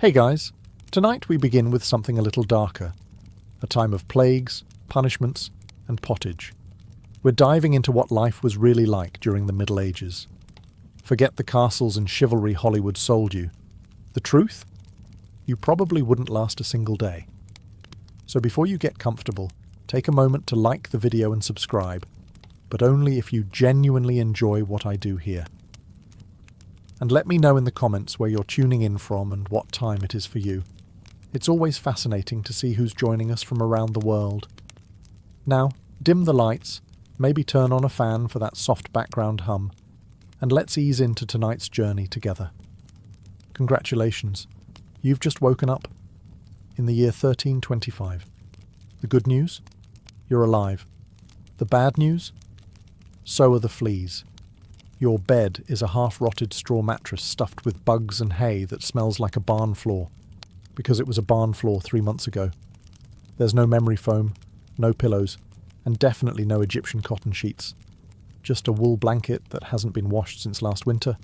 Hey guys, tonight we begin with something a little darker. A time of plagues, punishments, and pottage. We're diving into what life was really like during the Middle Ages. Forget the castles and chivalry Hollywood sold you. The truth? You probably wouldn't last a single day. So before you get comfortable, take a moment to like the video and subscribe, but only if you genuinely enjoy what I do here. And let me know in the comments where you're tuning in from and what time it is for you. It's always fascinating to see who's joining us from around the world. Now, dim the lights, maybe turn on a fan for that soft background hum, and let's ease into tonight's journey together. Congratulations, you've just woken up in the year 1325. The good news? You're alive. The bad news? So are the fleas. Your bed is a half-rotted straw mattress stuffed with bugs and hay that smells like a barn floor, because it was a barn floor 3 months ago. There's no memory foam, no pillows, and definitely no Egyptian cotton sheets. Just a wool blanket that hasn't been washed since last winter,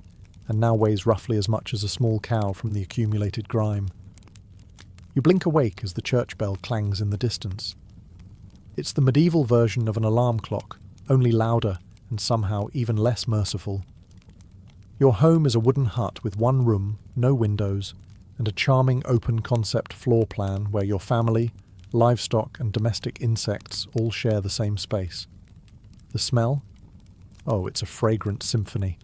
and now weighs roughly as much as a small cow from the accumulated grime. You blink awake as the church bell clangs in the distance. It's the medieval version of an alarm clock, only louder and somehow even less merciful. Your home is a wooden hut with one room, no windows, and a charming open-concept floor plan where your family, livestock and domestic insects all share the same space. The smell? Oh, it's a fragrant symphony.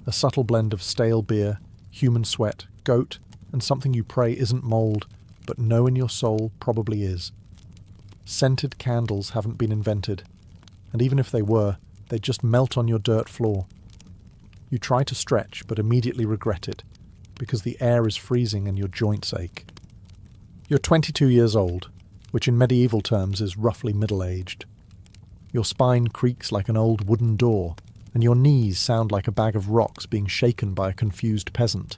A subtle blend of stale beer, human sweat, goat, and something you pray isn't mold, but know in your soul probably is. Scented candles haven't been invented, and even if they were, they'd just melt on your dirt floor. You try to stretch, but immediately regret it, because the air is freezing and your joints ache. You're 22 years old, which in medieval terms is roughly middle-aged. Your spine creaks like an old wooden door, and your knees sound like a bag of rocks being shaken by a confused peasant.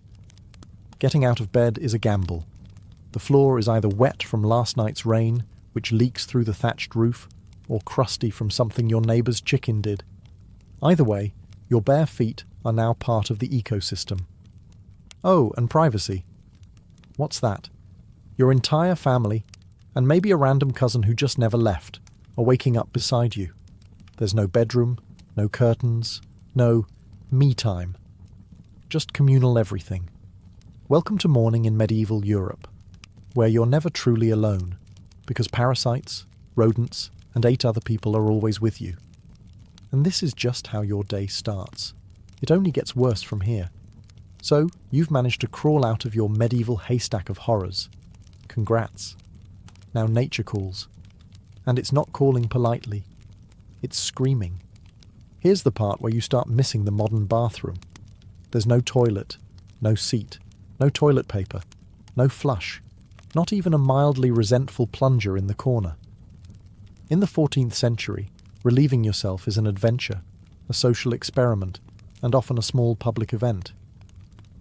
Getting out of bed is a gamble. The floor is either wet from last night's rain, which leaks through the thatched roof, or crusty from something your neighbour's chicken did. Either way, your bare feet are now part of the ecosystem. Oh, and privacy. What's that? Your entire family, and maybe a random cousin who just never left, are waking up beside you. There's no bedroom, no curtains, no me time. Just communal everything. Welcome to morning in medieval Europe, where you're never truly alone, because parasites, rodents, and 8 other people are always with you. And this is just how your day starts. It only gets worse from here. So, you've managed to crawl out of your medieval haystack of horrors. Congrats. Now nature calls. And it's not calling politely. It's screaming. Here's the part where you start missing the modern bathroom. There's no toilet, no seat, no toilet paper, no flush, not even a mildly resentful plunger in the corner. In the 14th century, relieving yourself is an adventure, a social experiment, and often a small public event.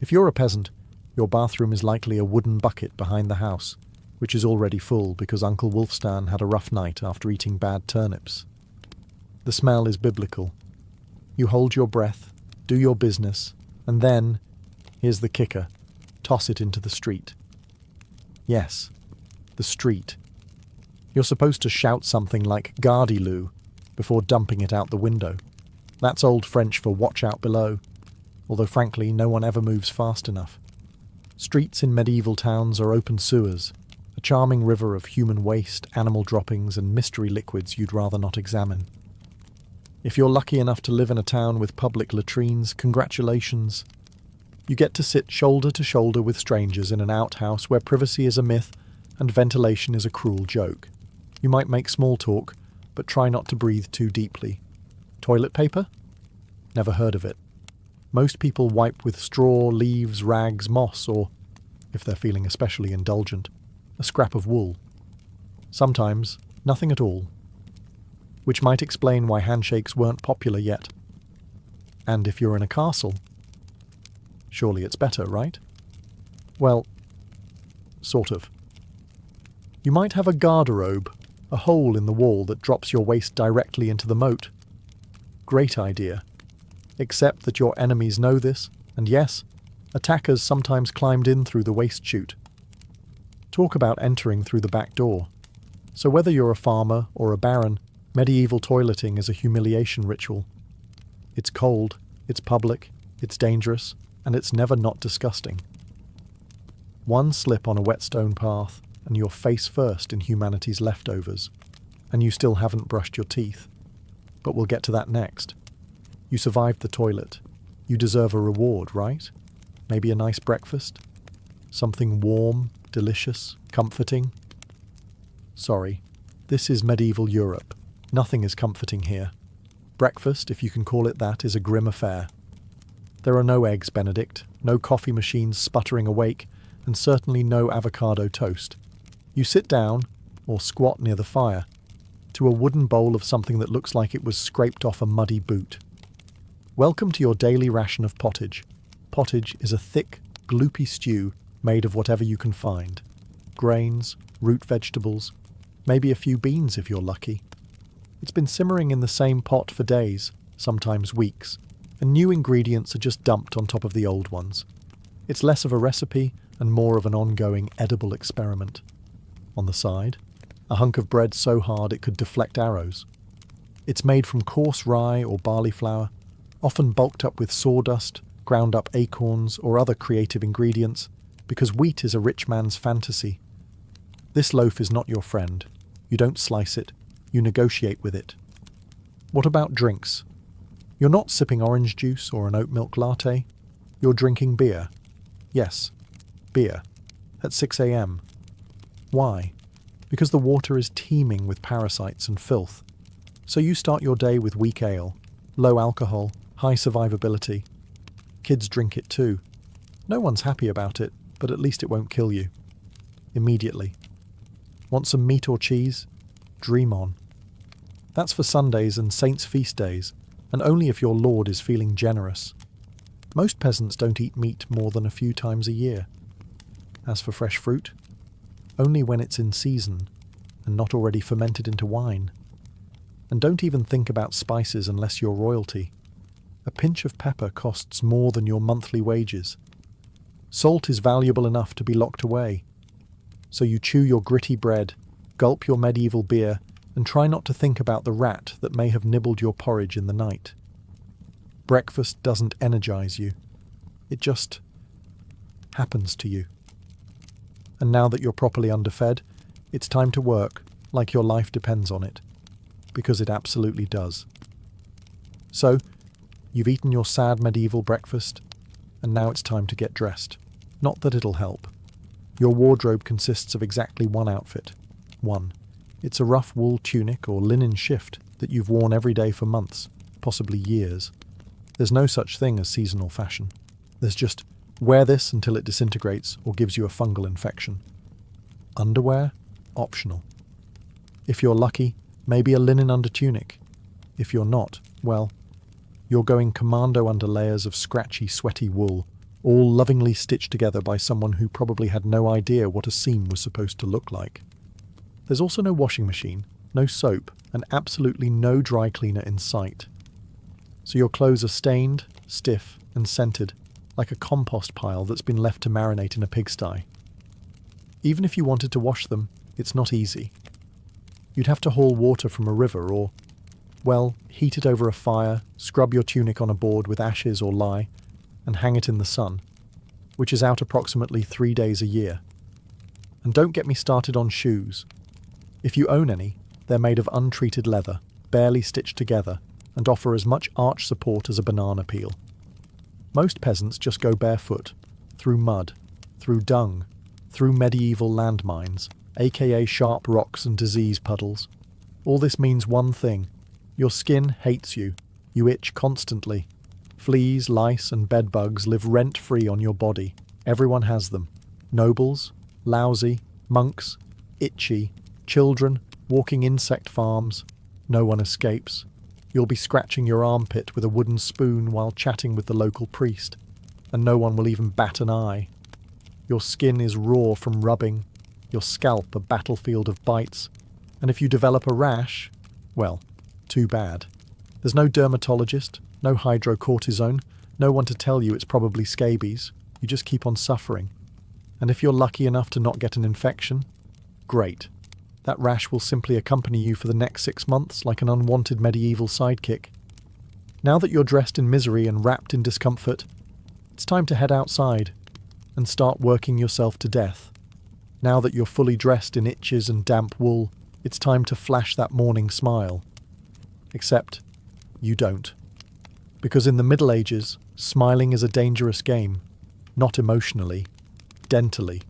If you're a peasant, your bathroom is likely a wooden bucket behind the house, which is already full because Uncle Wolfstan had a rough night after eating bad turnips. The smell is biblical. You hold your breath, do your business, and then, here's the kicker, toss it into the street. Yes, the street. You're supposed to shout something like "Gardez-loo" before dumping it out the window. That's Old French for "watch out below," although frankly no one ever moves fast enough. Streets in medieval towns are open sewers, a charming river of human waste, animal droppings and mystery liquids you'd rather not examine. If you're lucky enough to live in a town with public latrines, congratulations. You get to sit shoulder to shoulder with strangers in an outhouse where privacy is a myth and ventilation is a cruel joke. You might make small talk, but try not to breathe too deeply. Toilet paper? Never heard of it. Most people wipe with straw, leaves, rags, moss, or, if they're feeling especially indulgent, a scrap of wool. Sometimes, nothing at all. Which might explain why handshakes weren't popular yet. And if you're in a castle, surely it's better, right? Well, sort of. You might have a garderobe, a hole in the wall that drops your waist directly into the moat. Great idea. Except that your enemies know this, and yes, attackers sometimes climbed in through the waist chute, Talk about entering through the back door. So whether you're a farmer or a baron, medieval toileting is a humiliation ritual. It's cold, it's public, it's dangerous, and it's never not disgusting. One slip on a wet stone path, and you're face first in humanity's leftovers, and you still haven't brushed your teeth. But we'll get to that next. You survived the toilet. You deserve a reward, right? Maybe a nice breakfast? Something warm, delicious, comforting? Sorry, this is medieval Europe. Nothing is comforting here. Breakfast, if you can call it that, is a grim affair. There are no eggs Benedict, no coffee machines sputtering awake, and certainly no avocado toast. You sit down, or squat near the fire, to a wooden bowl of something that looks like it was scraped off a muddy boot. Welcome to your daily ration of pottage. Pottage is a thick, gloopy stew made of whatever you can find. Grains, root vegetables, maybe a few beans if you're lucky. It's been simmering in the same pot for days, sometimes weeks, and new ingredients are just dumped on top of the old ones. It's less of a recipe and more of an ongoing edible experiment. On the side, a hunk of bread so hard it could deflect arrows. It's made from coarse rye or barley flour, often bulked up with sawdust, ground up acorns or other creative ingredients, because wheat is a rich man's fantasy. This loaf is not your friend. You don't slice it, you negotiate with it. What about drinks? You're not sipping orange juice or an oat milk latte. You're drinking beer. Yes, beer. At 6 a.m. Why? Because the water is teeming with parasites and filth. So you start your day with weak ale, low alcohol, high survivability. Kids drink it too. No one's happy about it, but at least it won't kill you. Immediately. Want some meat or cheese? Dream on. That's for Sundays and saints' feast days, and only if your lord is feeling generous. Most peasants don't eat meat more than a few times a year. As for fresh fruit, only when it's in season and not already fermented into wine. And don't even think about spices unless you're royalty. A pinch of pepper costs more than your monthly wages. Salt is valuable enough to be locked away. So you chew your gritty bread, gulp your medieval beer, and try not to think about the rat that may have nibbled your porridge in the night. Breakfast doesn't energize you. It just happens to you. And now that you're properly underfed, it's time to work like your life depends on it. Because it absolutely does. So, you've eaten your sad medieval breakfast, and now it's time to get dressed. Not that it'll help. Your wardrobe consists of exactly one outfit. One. It's a rough wool tunic or linen shift that you've worn every day for months, possibly years. There's no such thing as seasonal fashion. There's just wear this until it disintegrates or gives you a fungal infection. Underwear? Optional. If you're lucky, maybe a linen undertunic. If you're not, well, you're going commando under layers of scratchy, sweaty wool, all lovingly stitched together by someone who probably had no idea what a seam was supposed to look like. There's also no washing machine, no soap, and absolutely no dry cleaner in sight. So your clothes are stained, stiff, and scented, like a compost pile that's been left to marinate in a pigsty. Even if you wanted to wash them, it's not easy. You'd have to haul water from a river or, well, heat it over a fire, scrub your tunic on a board with ashes or lye, and hang it in the sun, which is out approximately 3 days a year. And don't get me started on shoes. If you own any, they're made of untreated leather, barely stitched together, and offer as much arch support as a banana peel. Most peasants just go barefoot, through mud, through dung, through medieval landmines, aka sharp rocks and disease puddles. All this means one thing. Your skin hates you. You itch constantly. Fleas, lice, and bedbugs live rent-free on your body. Everyone has them. Nobles, lousy, monks, itchy, children, walking insect farms. No one escapes. You'll be scratching your armpit with a wooden spoon while chatting with the local priest, and no one will even bat an eye. Your skin is raw from rubbing, your scalp a battlefield of bites, and if you develop a rash, well, too bad. There's no dermatologist, no hydrocortisone, no one to tell you it's probably scabies. You just keep on suffering. And if you're lucky enough to not get an infection, great. That rash will simply accompany you for the next 6 months like an unwanted medieval sidekick. Now that you're dressed in misery and wrapped in discomfort, it's time to head outside and start working yourself to death. Now that you're fully dressed in itches and damp wool, it's time to flash that morning smile. Except, you don't. Because in the Middle Ages, smiling is a dangerous game. Not emotionally, dentally.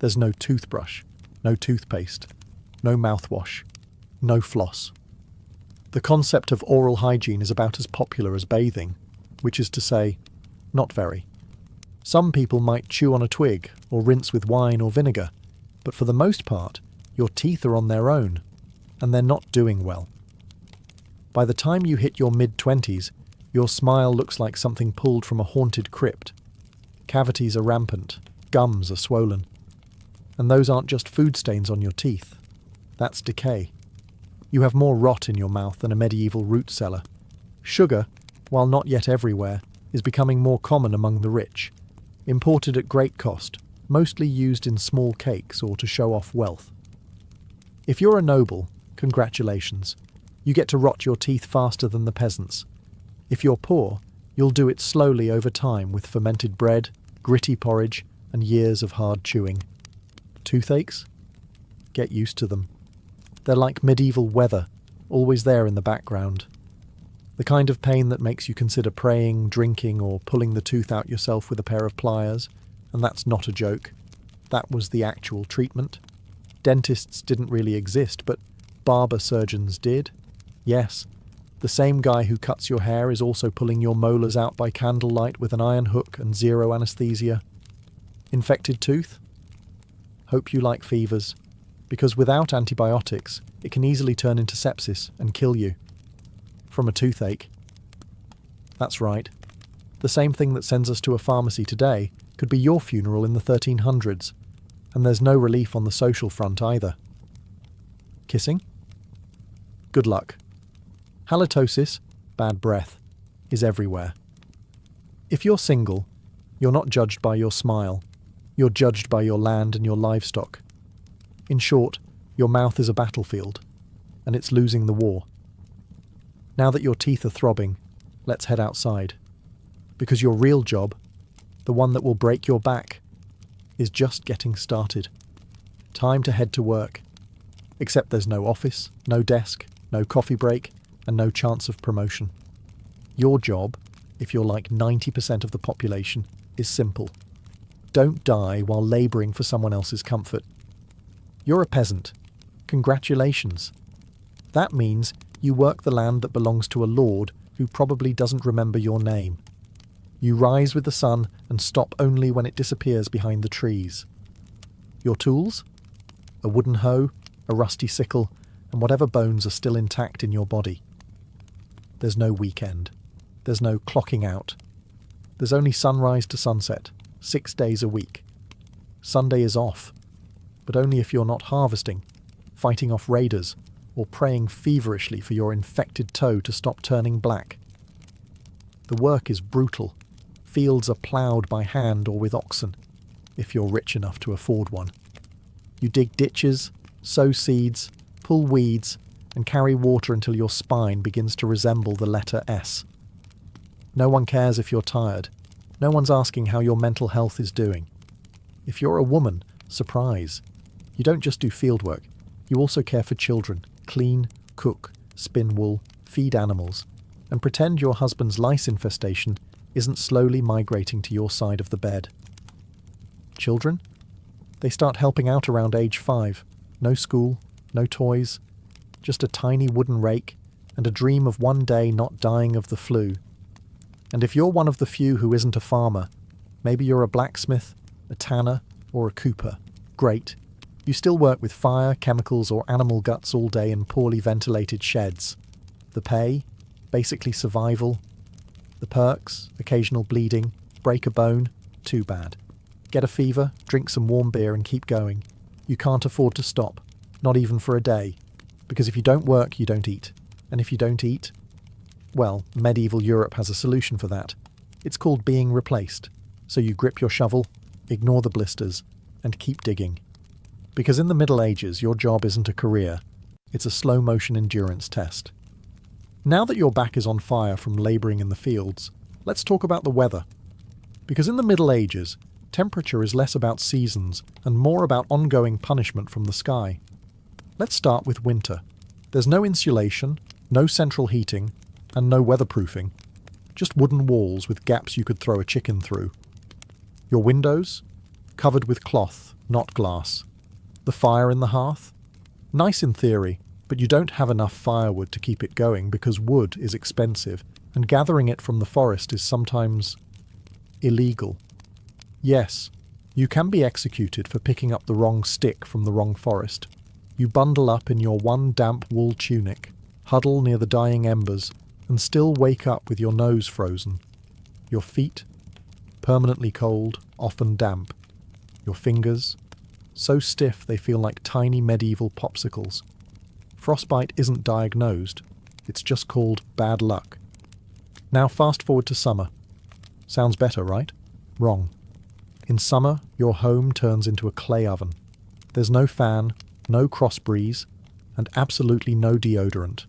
There's no toothbrush, no toothpaste, no mouthwash, no floss. The concept of oral hygiene is about as popular as bathing, which is to say, not very. Some people might chew on a twig or rinse with wine or vinegar, but for the most part, your teeth are on their own, and they're not doing well. By the time you hit your mid-20s, your smile looks like something pulled from a haunted crypt. Cavities are rampant, gums are swollen. And those aren't just food stains on your teeth. That's decay. You have more rot in your mouth than a medieval root cellar. Sugar, while not yet everywhere, is becoming more common among the rich. Imported at great cost, mostly used in small cakes or to show off wealth. If you're a noble, congratulations. You get to rot your teeth faster than the peasants. If you're poor, you'll do it slowly over time with fermented bread, gritty porridge, and years of hard chewing. Toothaches? Get used to them. They're like medieval weather, always there in the background. The kind of pain that makes you consider praying, drinking, or pulling the tooth out yourself with a pair of pliers, and that's not a joke. That was the actual treatment. Dentists didn't really exist, but barber surgeons did. Yes, the same guy who cuts your hair is also pulling your molars out by candlelight with an iron hook and zero anesthesia. Infected tooth? Hope you like fevers, because without antibiotics, it can easily turn into sepsis and kill you. From a toothache. That's right. The same thing that sends us to a pharmacy today could be your funeral in the 1300s, and there's no relief on the social front either. Kissing? Good luck. Halitosis, bad breath, is everywhere. If you're single, you're not judged by your smile. You're judged by your land and your livestock. In short, your mouth is a battlefield, and it's losing the war. Now that your teeth are throbbing, let's head outside. Because your real job, the one that will break your back, is just getting started. Time to head to work. Except there's no office, no desk, no coffee break, and no chance of promotion. Your job, if you're like 90% of the population, is simple. Don't die while labouring for someone else's comfort. You're a peasant. Congratulations. That means you work the land that belongs to a lord who probably doesn't remember your name. You rise with the sun and stop only when it disappears behind the trees. Your tools? A wooden hoe, a rusty sickle, and whatever bones are still intact in your body. There's no weekend. There's no clocking out. There's only sunrise to sunset, 6 days a week. Sunday is off, but only if you're not harvesting, fighting off raiders, or praying feverishly for your infected toe to stop turning black. The work is brutal. Fields are ploughed by hand or with oxen, if you're rich enough to afford one. You dig ditches, sow seeds, pull weeds, and carry water until your spine begins to resemble the letter S. No one cares if you're tired. No one's asking how your mental health is doing. If you're a woman, surprise. You don't just do field work. You also care for children, clean, cook, spin wool, feed animals, and pretend your husband's lice infestation isn't slowly migrating to your side of the bed. Children? They start helping out around age 5. No school, no toys, just a tiny wooden rake and a dream of one day not dying of the flu. And if you're one of the few who isn't a farmer, maybe you're a blacksmith, a tanner, or a cooper, great. You still work with fire, chemicals, or animal guts all day in poorly ventilated sheds. The pay? Basically survival. The perks? Occasional bleeding, break a bone, too bad. Get a fever, drink some warm beer and keep going. You can't afford to stop, not even for a day. Because if you don't work, you don't eat. And if you don't eat, well, medieval Europe has a solution for that. It's called being replaced. So you grip your shovel, ignore the blisters, and keep digging. Because in the Middle Ages, your job isn't a career, it's a slow-motion endurance test. Now that your back is on fire from labouring in the fields, let's talk about the weather. Because in the Middle Ages, temperature is less about seasons and more about ongoing punishment from the sky. Let's start with winter. There's no insulation, no central heating, and no weatherproofing. Just wooden walls with gaps you could throw a chicken through. Your windows? Covered with cloth, not glass. The fire in the hearth? Nice in theory, but you don't have enough firewood to keep it going because wood is expensive, and gathering it from the forest is sometimes illegal. Yes, you can be executed for picking up the wrong stick from the wrong forest. You bundle up in your one damp wool tunic, huddle near the dying embers, and still wake up with your nose frozen. Your feet, permanently cold, often damp. Your fingers, so stiff they feel like tiny medieval popsicles. Frostbite isn't diagnosed, it's just called bad luck. Now fast forward to summer. Sounds better, right? Wrong. In summer, your home turns into a clay oven. There's no fan, no cross breeze, and absolutely no deodorant.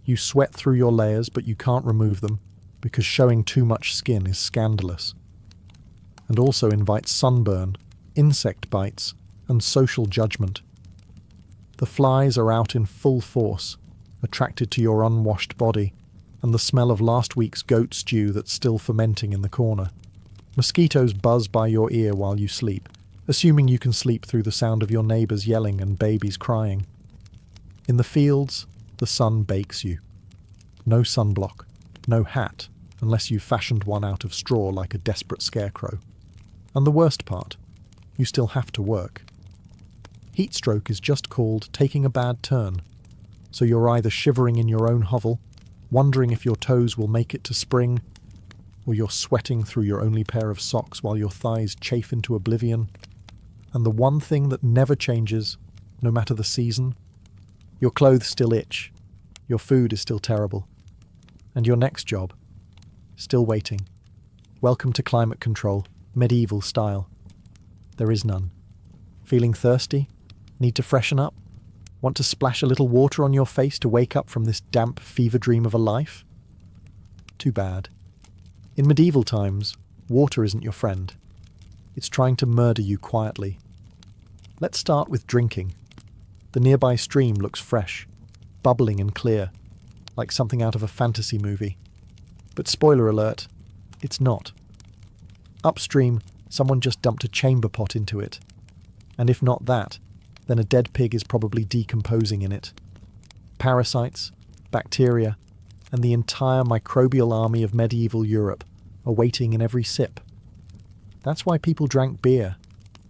You sweat through your layers, but you can't remove them, because showing too much skin is scandalous. And also invites sunburn, insect bites, and social judgment. The flies are out in full force, attracted to your unwashed body, and the smell of last week's goat stew that's still fermenting in the corner. Mosquitoes buzz by your ear while you sleep, assuming you can sleep through the sound of your neighbours yelling and babies crying. In the fields, the sun bakes you. No sunblock, no hat, unless you've fashioned one out of straw like a desperate scarecrow. And the worst part, you still have to work. Heatstroke is just called taking a bad turn, so you're either shivering in your own hovel, wondering if your toes will make it to spring, or you're sweating through your only pair of socks while your thighs chafe into oblivion. And the one thing that never changes, no matter the season, your clothes still itch, your food is still terrible, and your next job, still waiting. Welcome to climate control, medieval style. There is none. Feeling thirsty? Need to freshen up? Want to splash a little water on your face to wake up from this damp fever dream of a life? Too bad. In medieval times, water isn't your friend. It's trying to murder you quietly. Let's start with drinking. The nearby stream looks fresh, bubbling and clear, like something out of a fantasy movie. But spoiler alert, it's not. Upstream, someone just dumped a chamber pot into it. And if not that, then a dead pig is probably decomposing in it. Parasites, bacteria, and the entire microbial army of medieval Europe are waiting in every sip. That's why people drank beer.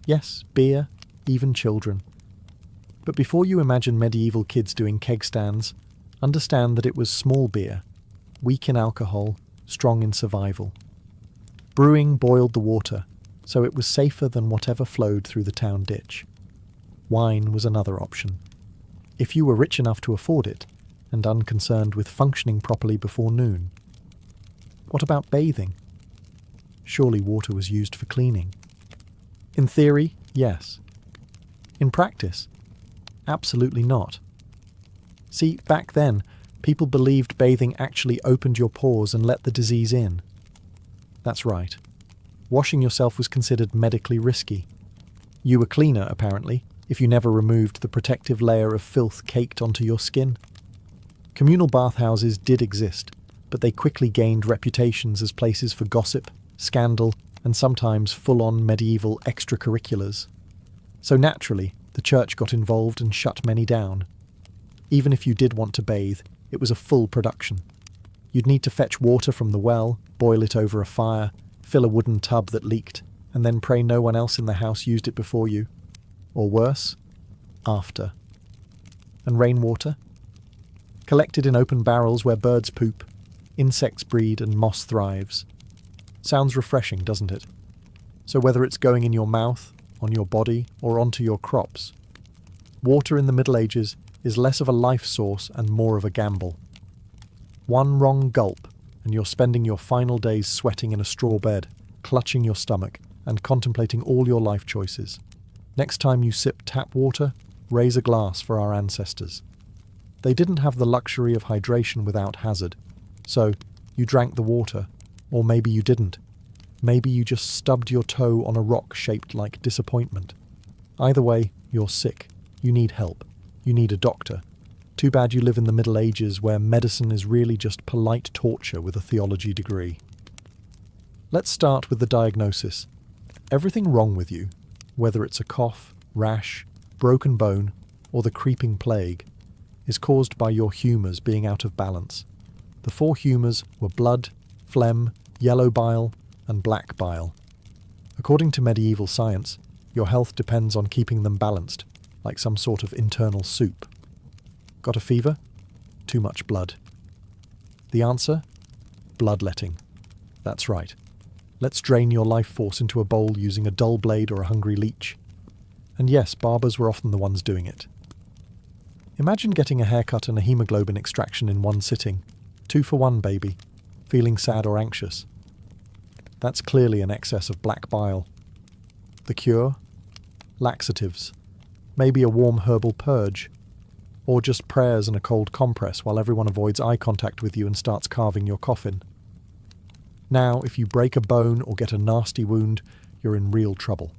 Yes, beer, even children. But before you imagine medieval kids doing keg stands, understand that it was small beer, weak in alcohol, strong in survival. Brewing boiled the water, so it was safer than whatever flowed through the town ditch. Wine was another option. If you were rich enough to afford it, and unconcerned with functioning properly before noon. What about bathing? Surely water was used for cleaning. In theory, yes. In practice, absolutely not. See, back then, people believed bathing actually opened your pores and let the disease in. That's right. Washing yourself was considered medically risky. You were cleaner, apparently, if you never removed the protective layer of filth caked onto your skin. Communal bathhouses did exist, but they quickly gained reputations as places for gossip, scandal, and sometimes full-on medieval extracurriculars. So naturally, the church got involved and shut many down. Even if you did want to bathe, it was a full production. You'd need to fetch water from the well, boil it over a fire, fill a wooden tub that leaked, and then pray no one else in the house used it before you. Or worse, after. And rainwater? Collected in open barrels where birds poop, insects breed and moss thrives. Sounds refreshing, doesn't it? So whether it's going in your mouth, on your body, or onto your crops, water in the Middle Ages is less of a life source and more of a gamble. One wrong gulp, and you're spending your final days sweating in a straw bed, clutching your stomach, and contemplating all your life choices. Next time you sip tap water, raise a glass for our ancestors. They didn't have the luxury of hydration without hazard, so you drank the water, or maybe you didn't. Maybe you just stubbed your toe on a rock shaped like disappointment. Either way, you're sick. You need help. You need a doctor. Too bad you live in the Middle Ages where medicine is really just polite torture with a theology degree. Let's start with the diagnosis. Everything wrong with you, whether it's a cough, rash, broken bone, or the creeping plague, is caused by your humours being out of balance. The 4 humours were blood, phlegm, yellow bile, and black bile. According to medieval science, your health depends on keeping them balanced, like some sort of internal soup. Got a fever? Too much blood. The answer? Bloodletting. That's right. Let's drain your life force into a bowl using a dull blade or a hungry leech. And yes, barbers were often the ones doing it. Imagine getting a haircut and a hemoglobin extraction in one sitting. 2 for 1, baby. Feeling sad or anxious? That's clearly an excess of black bile. The cure? Laxatives. Maybe a warm herbal purge. Or just prayers and a cold compress while everyone avoids eye contact with you and starts carving your coffin. Now, if you break a bone or get a nasty wound, you're in real trouble.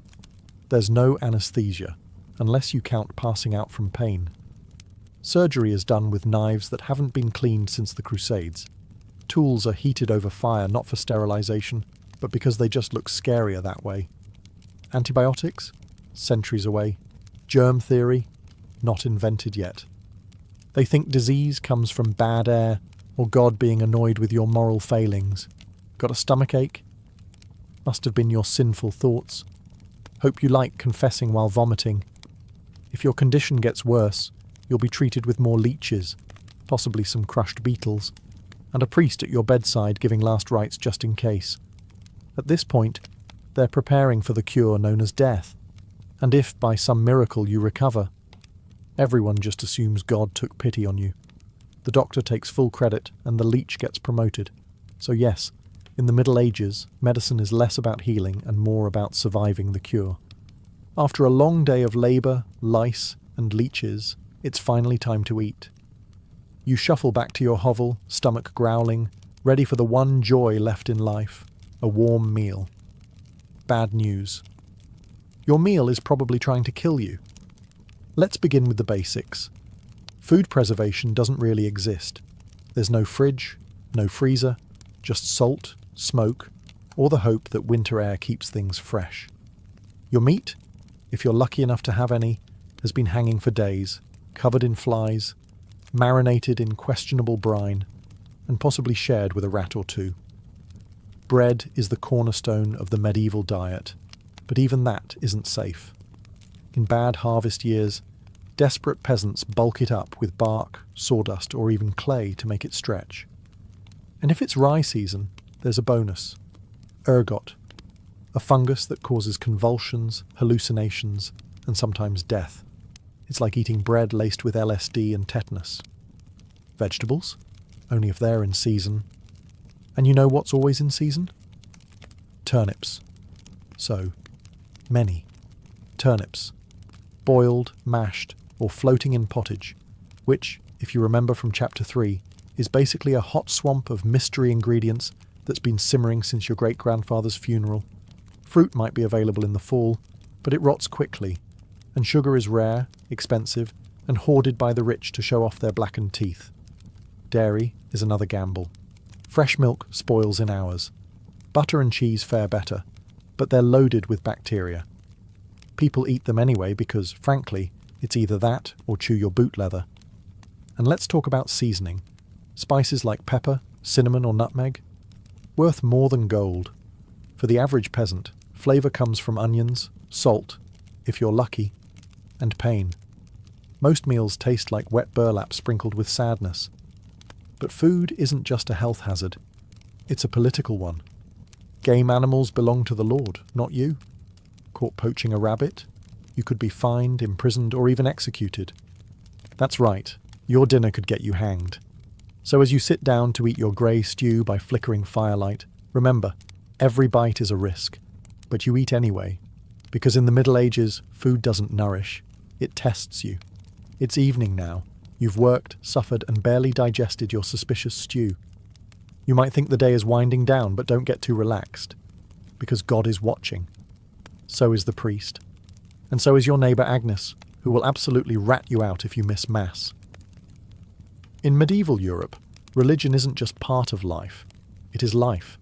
There's no anesthesia, unless you count passing out from pain. Surgery is done with knives that haven't been cleaned since the Crusades. Tools are heated over fire not for sterilization, but because they just look scarier that way. Antibiotics? Centuries away. Germ theory? Not invented yet. They think disease comes from bad air or God being annoyed with your moral failings. Got a stomachache? Must have been your sinful thoughts. Hope you like confessing while vomiting. If your condition gets worse, you'll be treated with more leeches, possibly some crushed beetles, and a priest at your bedside giving last rites just in case. At this point, they're preparing for the cure known as death. And if, by some miracle, you recover, everyone just assumes God took pity on you. The doctor takes full credit and the leech gets promoted. So yes, in the Middle Ages, medicine is less about healing and more about surviving the cure. After a long day of labour, lice, and leeches, it's finally time to eat. You shuffle back to your hovel, stomach growling, ready for the one joy left in life, a warm meal. Bad news. Your meal is probably trying to kill you. Let's begin with the basics. Food preservation doesn't really exist. There's no fridge, no freezer, just salt, smoke, or the hope that winter air keeps things fresh. Your meat, if you're lucky enough to have any, has been hanging for days, covered in flies, marinated in questionable brine, and possibly shared with a rat or 2. Bread is the cornerstone of the medieval diet, but even that isn't safe. In bad harvest years, desperate peasants bulk it up with bark, sawdust, or even clay to make it stretch. And if it's rye season, there's a bonus. Ergot, a fungus that causes convulsions, hallucinations, and sometimes death. It's like eating bread laced with LSD and tetanus. Vegetables? Only if they're in season. And you know what's always in season? Turnips. So, many. Turnips. Boiled, mashed, or floating in pottage, which, if you remember from Chapter 3, is basically a hot swamp of mystery ingredients that's been simmering since your great-grandfather's funeral. Fruit might be available in the fall, but it rots quickly, and sugar is rare, expensive, and hoarded by the rich to show off their blackened teeth. Dairy is another gamble. Fresh milk spoils in hours. Butter and cheese fare better, but they're loaded with bacteria. People eat them anyway because, frankly, it's either that or chew your boot leather. And let's talk about seasoning. Spices like pepper, cinnamon or nutmeg? Worth more than gold. For the average peasant, flavour comes from onions, salt, if you're lucky, and pain. Most meals taste like wet burlap sprinkled with sadness. But food isn't just a health hazard. It's a political one. Game animals belong to the Lord, not you. Caught poaching a rabbit? You could be fined, imprisoned, or even executed. That's right, your dinner could get you hanged. So as you sit down to eat your grey stew by flickering firelight, remember, every bite is a risk. But you eat anyway, because in the Middle Ages, food doesn't nourish, it tests you. It's evening now. You've worked, suffered, and barely digested your suspicious stew. You might think the day is winding down, but don't get too relaxed, because God is watching. So is the priest. And so is your neighbour Agnes, who will absolutely rat you out if you miss Mass. In medieval Europe, religion isn't just part of life, it is life.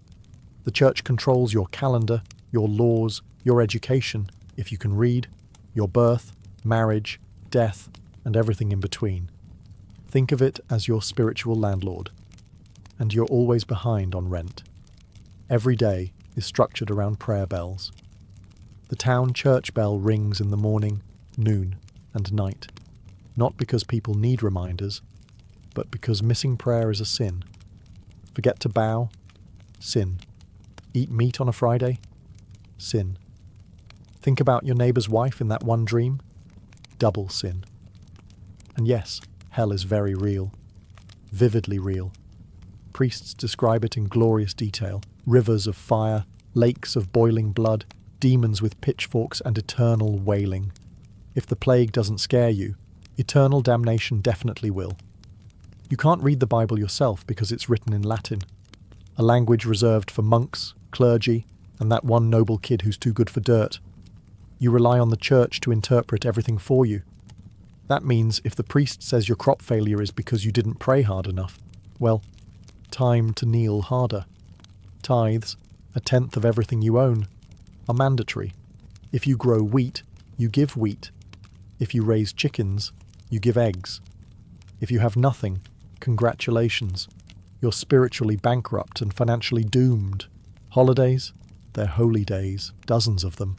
The church controls your calendar, your laws, your education, if you can read, your birth, marriage, death, and everything in between. Think of it as your spiritual landlord. And you're always behind on rent. Every day is structured around prayer bells. The town church bell rings in the morning, noon, and night. Not because people need reminders, but because missing prayer is a sin. Forget to bow? Sin. Eat meat on a Friday? Sin. Think about your neighbour's wife in that one dream? Double sin. And yes, hell is very real. Vividly real. Priests describe it in glorious detail. Rivers of fire, lakes of boiling blood, demons with pitchforks and eternal wailing. If the plague doesn't scare you, eternal damnation definitely will. You can't read the Bible yourself because it's written in Latin, a language reserved for monks, clergy, and that one noble kid who's too good for dirt. You rely on the church to interpret everything for you. That means if the priest says your crop failure is because you didn't pray hard enough, well, time to kneel harder. Tithes, a tenth of everything you own, are mandatory. If you grow wheat, you give wheat. If you raise chickens, you give eggs. If you have nothing, congratulations. You're spiritually bankrupt and financially doomed. Holidays? They're holy days, dozens of them.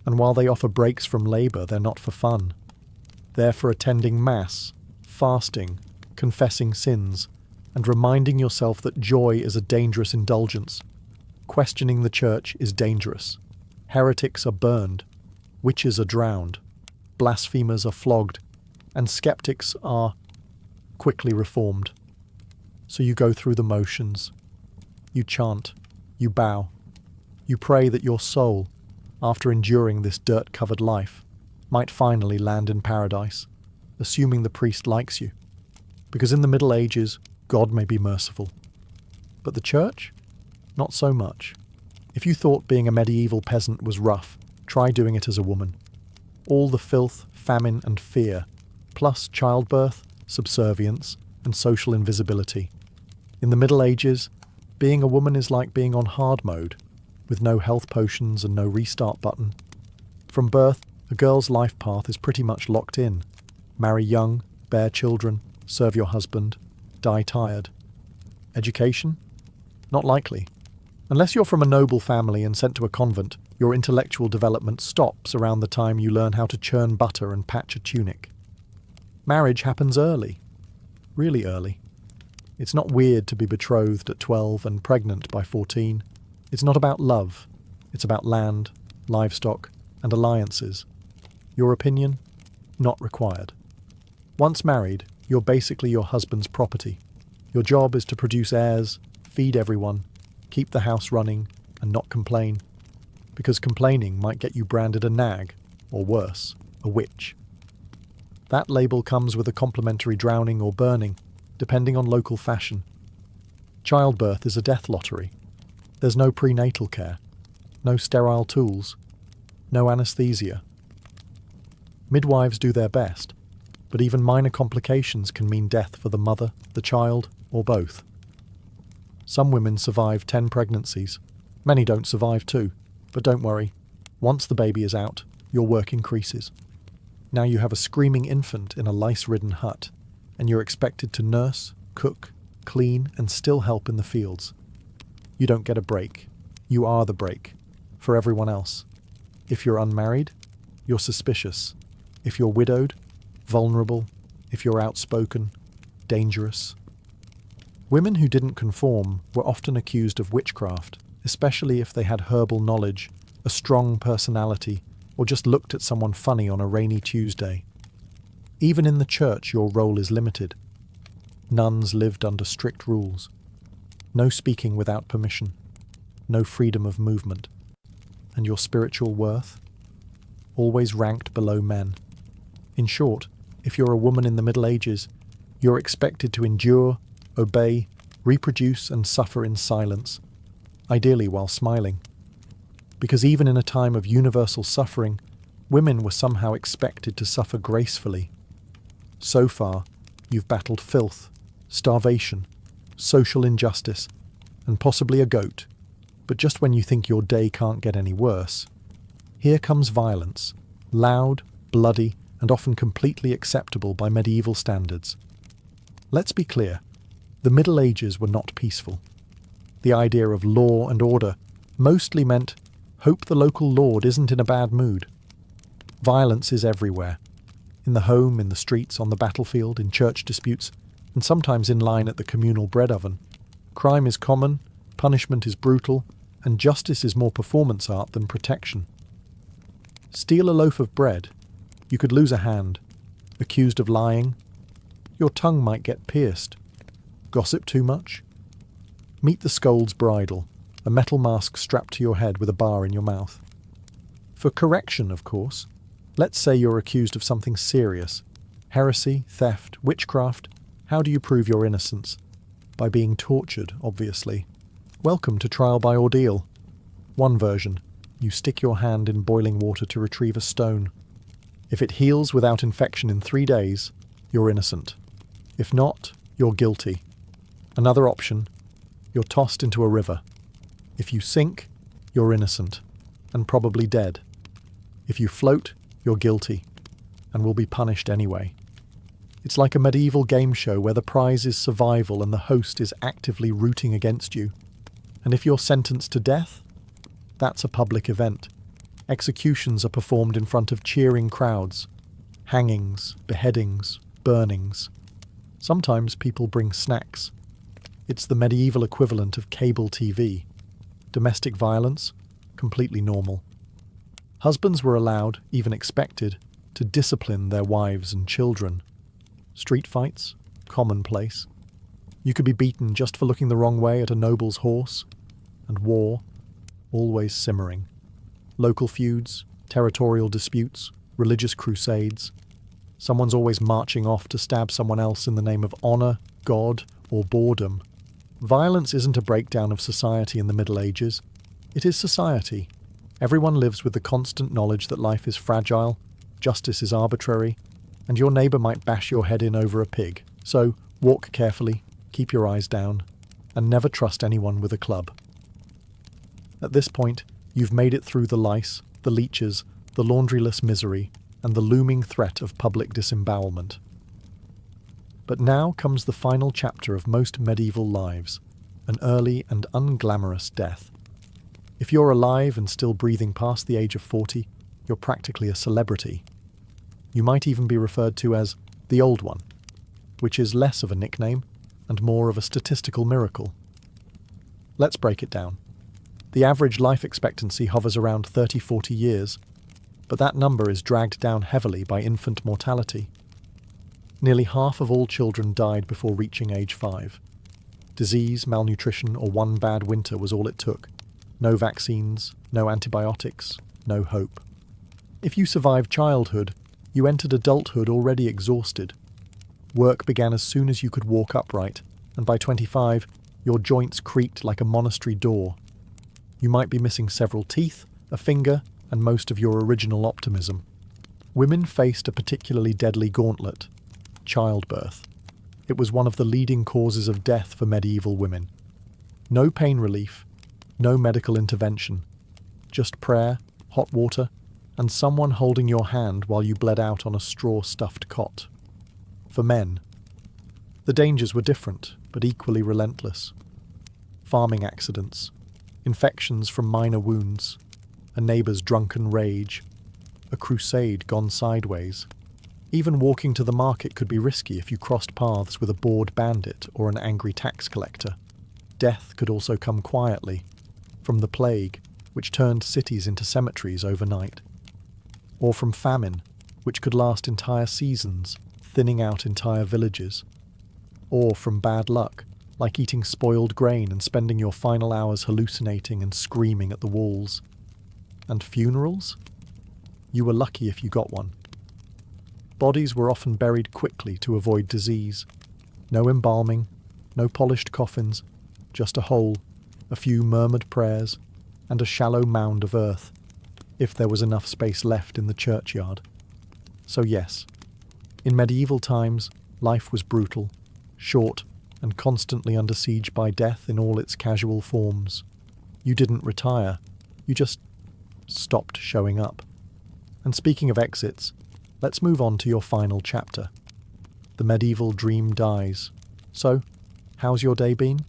And while they offer breaks from labour, they're not for fun. They're for attending Mass, fasting, confessing sins, and reminding yourself that joy is a dangerous indulgence. Questioning the church is dangerous. Heretics are burned. Witches are drowned. Blasphemers are flogged. And skeptics are quickly reformed. So you go through the motions. You chant. You bow. You pray that your soul, after enduring this dirt-covered life, might finally land in paradise, assuming the priest likes you. Because in the Middle Ages, God may be merciful. But the church? Not so much. If you thought being a medieval peasant was rough, try doing it as a woman. All the filth, famine, and fear, plus childbirth, subservience, and social invisibility. In the Middle Ages, being a woman is like being on hard mode, with no health potions and no restart button. From birth, a girl's life path is pretty much locked in. Marry young, bear children, serve your husband, die tired. Education? Not likely. Unless you're from a noble family and sent to a convent, your intellectual development stops around the time you learn how to churn butter and patch a tunic. Marriage happens early. Really early. It's not weird to be betrothed at 12 and pregnant by 14. It's not about love. It's about land, livestock, and alliances. Your opinion? Not required. Once married, you're basically your husband's property. Your job is to produce heirs, feed everyone, keep the house running, and not complain. Because complaining might get you branded a nag, or worse, a witch. That label comes with a complimentary drowning or burning, depending on local fashion. Childbirth is a death lottery. There's no prenatal care, no sterile tools, no anesthesia. Midwives do their best, but even minor complications can mean death for the mother, the child, or both. Some women survive 10 pregnancies. Many don't survive 2, but don't worry. Once the baby is out, your work increases. Now you have a screaming infant in a lice-ridden hut, and you're expected to nurse, cook, clean, and still help in the fields. You don't get a break. You are the break. For everyone else. If you're unmarried, you're suspicious. If you're widowed, vulnerable. If you're outspoken, dangerous. Women who didn't conform were often accused of witchcraft, especially if they had herbal knowledge, a strong personality, or just looked at someone funny on a rainy Tuesday. Even in the church, your role is limited. Nuns lived under strict rules. No speaking without permission. No freedom of movement. and your spiritual worth, always ranked below men. In short, if you're a woman in the Middle Ages, you're expected to endure, obey, reproduce and suffer in silence, ideally while smiling. Because even in a time of universal suffering, women were somehow expected to suffer gracefully. So far, you've battled filth, starvation, social injustice, and possibly a goat. But just when you think your day can't get any worse, here comes violence, loud, bloody, and often completely acceptable by medieval standards. Let's be clear, the Middle Ages were not peaceful. The idea of law and order mostly meant hope the local lord isn't in a bad mood. Violence is everywhere. In the home, in the streets, on the battlefield, in church disputes, and sometimes in line at the communal bread oven. Crime is common, punishment is brutal, and justice is more performance art than protection. Steal a loaf of bread, you could lose a hand. Accused of lying, your tongue might get pierced. Gossip too much? Meet the scold's bridle, a metal mask strapped to your head with a bar in your mouth. For correction, of course, let's say you're accused of something serious. Heresy, theft, witchcraft. How do you prove your innocence? By being tortured, obviously. Welcome to trial by ordeal. One version, you stick your hand in boiling water to retrieve a stone. If it heals without infection in 3 days, you're innocent. If not, you're guilty. Another option, you're tossed into a river. If you sink, you're innocent, and probably dead. If you float, you're guilty, and will be punished anyway. It's like a medieval game show where the prize is survival and the host is actively rooting against you. And if you're sentenced to death, that's a public event. Executions are performed in front of cheering crowds. Hangings, beheadings, burnings. Sometimes people bring snacks. It's the medieval equivalent of cable TV. Domestic violence, completely normal. Husbands were allowed, even expected, to discipline their wives and children. Street fights, commonplace. You could be beaten just for looking the wrong way at a noble's horse. And war, always simmering. Local feuds, territorial disputes, religious crusades. Someone's always marching off to stab someone else in the name of honor, God, or boredom. Violence isn't a breakdown of society in the Middle Ages. It is society. Everyone lives with the constant knowledge that life is fragile, justice is arbitrary, and your neighbour might bash your head in over a pig. So, walk carefully, keep your eyes down, and never trust anyone with a club. At this point, you've made it through the lice, the leeches, the laundryless misery, and the looming threat of public disembowelment. But now comes the final chapter of most medieval lives, an early and unglamorous death. If you're alive and still breathing past the age of 40, you're practically a celebrity. You might even be referred to as the Old One, which is less of a nickname and more of a statistical miracle. Let's break it down. The average life expectancy hovers around 30-40 years, but that number is dragged down heavily by infant mortality. Nearly half of all children died before reaching age 5. Disease, malnutrition, or one bad winter was all it took. No vaccines, no antibiotics, no hope. If you survived childhood, you entered adulthood already exhausted. Work began as soon as you could walk upright, and by 25, your joints creaked like a monastery door. You might be missing several teeth, a finger, and most of your original optimism. Women faced a particularly deadly gauntlet: childbirth. It was one of the leading causes of death for medieval women. No pain relief, no medical intervention, just prayer, hot water, and someone holding your hand while you bled out on a straw-stuffed cot. For men, the dangers were different, but equally relentless. Farming accidents, infections from minor wounds, a neighbour's drunken rage, a crusade gone sideways. Even walking to the market could be risky if you crossed paths with a bored bandit or an angry tax collector. Death could also come quietly, from the plague, which turned cities into cemeteries overnight, or from famine, which could last entire seasons, thinning out entire villages, or from bad luck, like eating spoiled grain and spending your final hours hallucinating and screaming at the walls. And funerals? You were lucky if you got one. Bodies were often buried quickly to avoid disease. No embalming, no polished coffins, just a hole, a few murmured prayers, and a shallow mound of earth, if there was enough space left in the churchyard. So yes, in medieval times, life was brutal, short, and constantly under siege by death in all its casual forms. You didn't retire, you just stopped showing up. And speaking of exits, let's move on to your final chapter. The medieval dream dies. So, how's your day been?